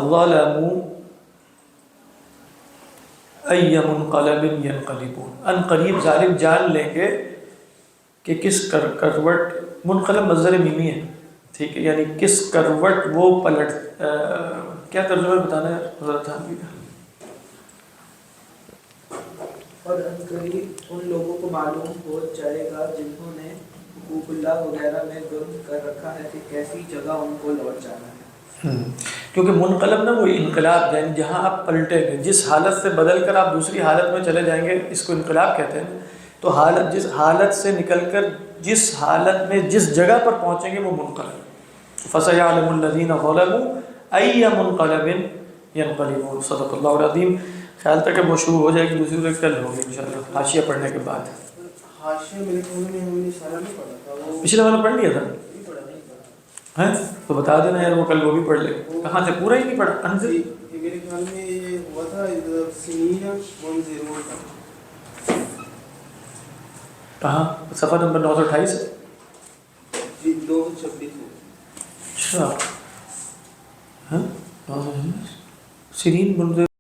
ظَلَمُوا أَيَّ مُنْقَلَبٍ يَنْقَلِبُونَ، ان قریب ظالم جان لیں گے کہ کس کروٹ، منقلب مصدر میمی ہے، ٹھیک ہے، یعنی کس کروٹ وہ پلٹ، کیا ترجمہ بتانا ہے حضرت حامی کا؟ اور عنقریب ان لوگوں کو معلوم ہو جائے گا جنہوں نے حقوق اللہ وغیرہ میں ظلم کر رکھا ہے کہ کیسی جگہ ان کو لوٹ جانا ہے۔ کیونکہ منقلب نا وہ انقلاب، یعنی جہاں آپ پلٹیں گے، جس حالت سے بدل کر آپ دوسری حالت میں چلے جائیں گے، اس کو انقلاب کہتے ہیں۔ تو حالت، جس حالت سے نکل کر جس حالت میں جس جگہ پر پہنچیں گے وہ منقلب۔ فَسَيَعْلَمُ الَّذِينَ ظَلَمُوا أَيَّ مُنْقَلَبٍ يَنْقَلِبُونَ۔ صدق اللہ العظیم۔ خیال تھا کہ وہ شروع ہو جائے گی، دوسری تو کل ہوگی انشاءاللہ حاشیہ پڑھنے کے بعد۔ حاشیہ میرے خیال میں ہم نے سارا نہیں پڑھا تھا، وہ پچھلے والا پڑھ لیا تھا نہیں پڑھا، نہیں پڑھا ہیں، تو بتا دینا یار، وہ کل وہ بھی پڑھ لے۔ کہاں سے پورا ہی نہیں پڑھا؟ انزل یہ میرے خیال میں یہ ہوا تھا سنین منذرون کا، کہاں؟ صفحہ نمبر 928 جی 226 میں۔ اچھا، ہاں، سیرین منذر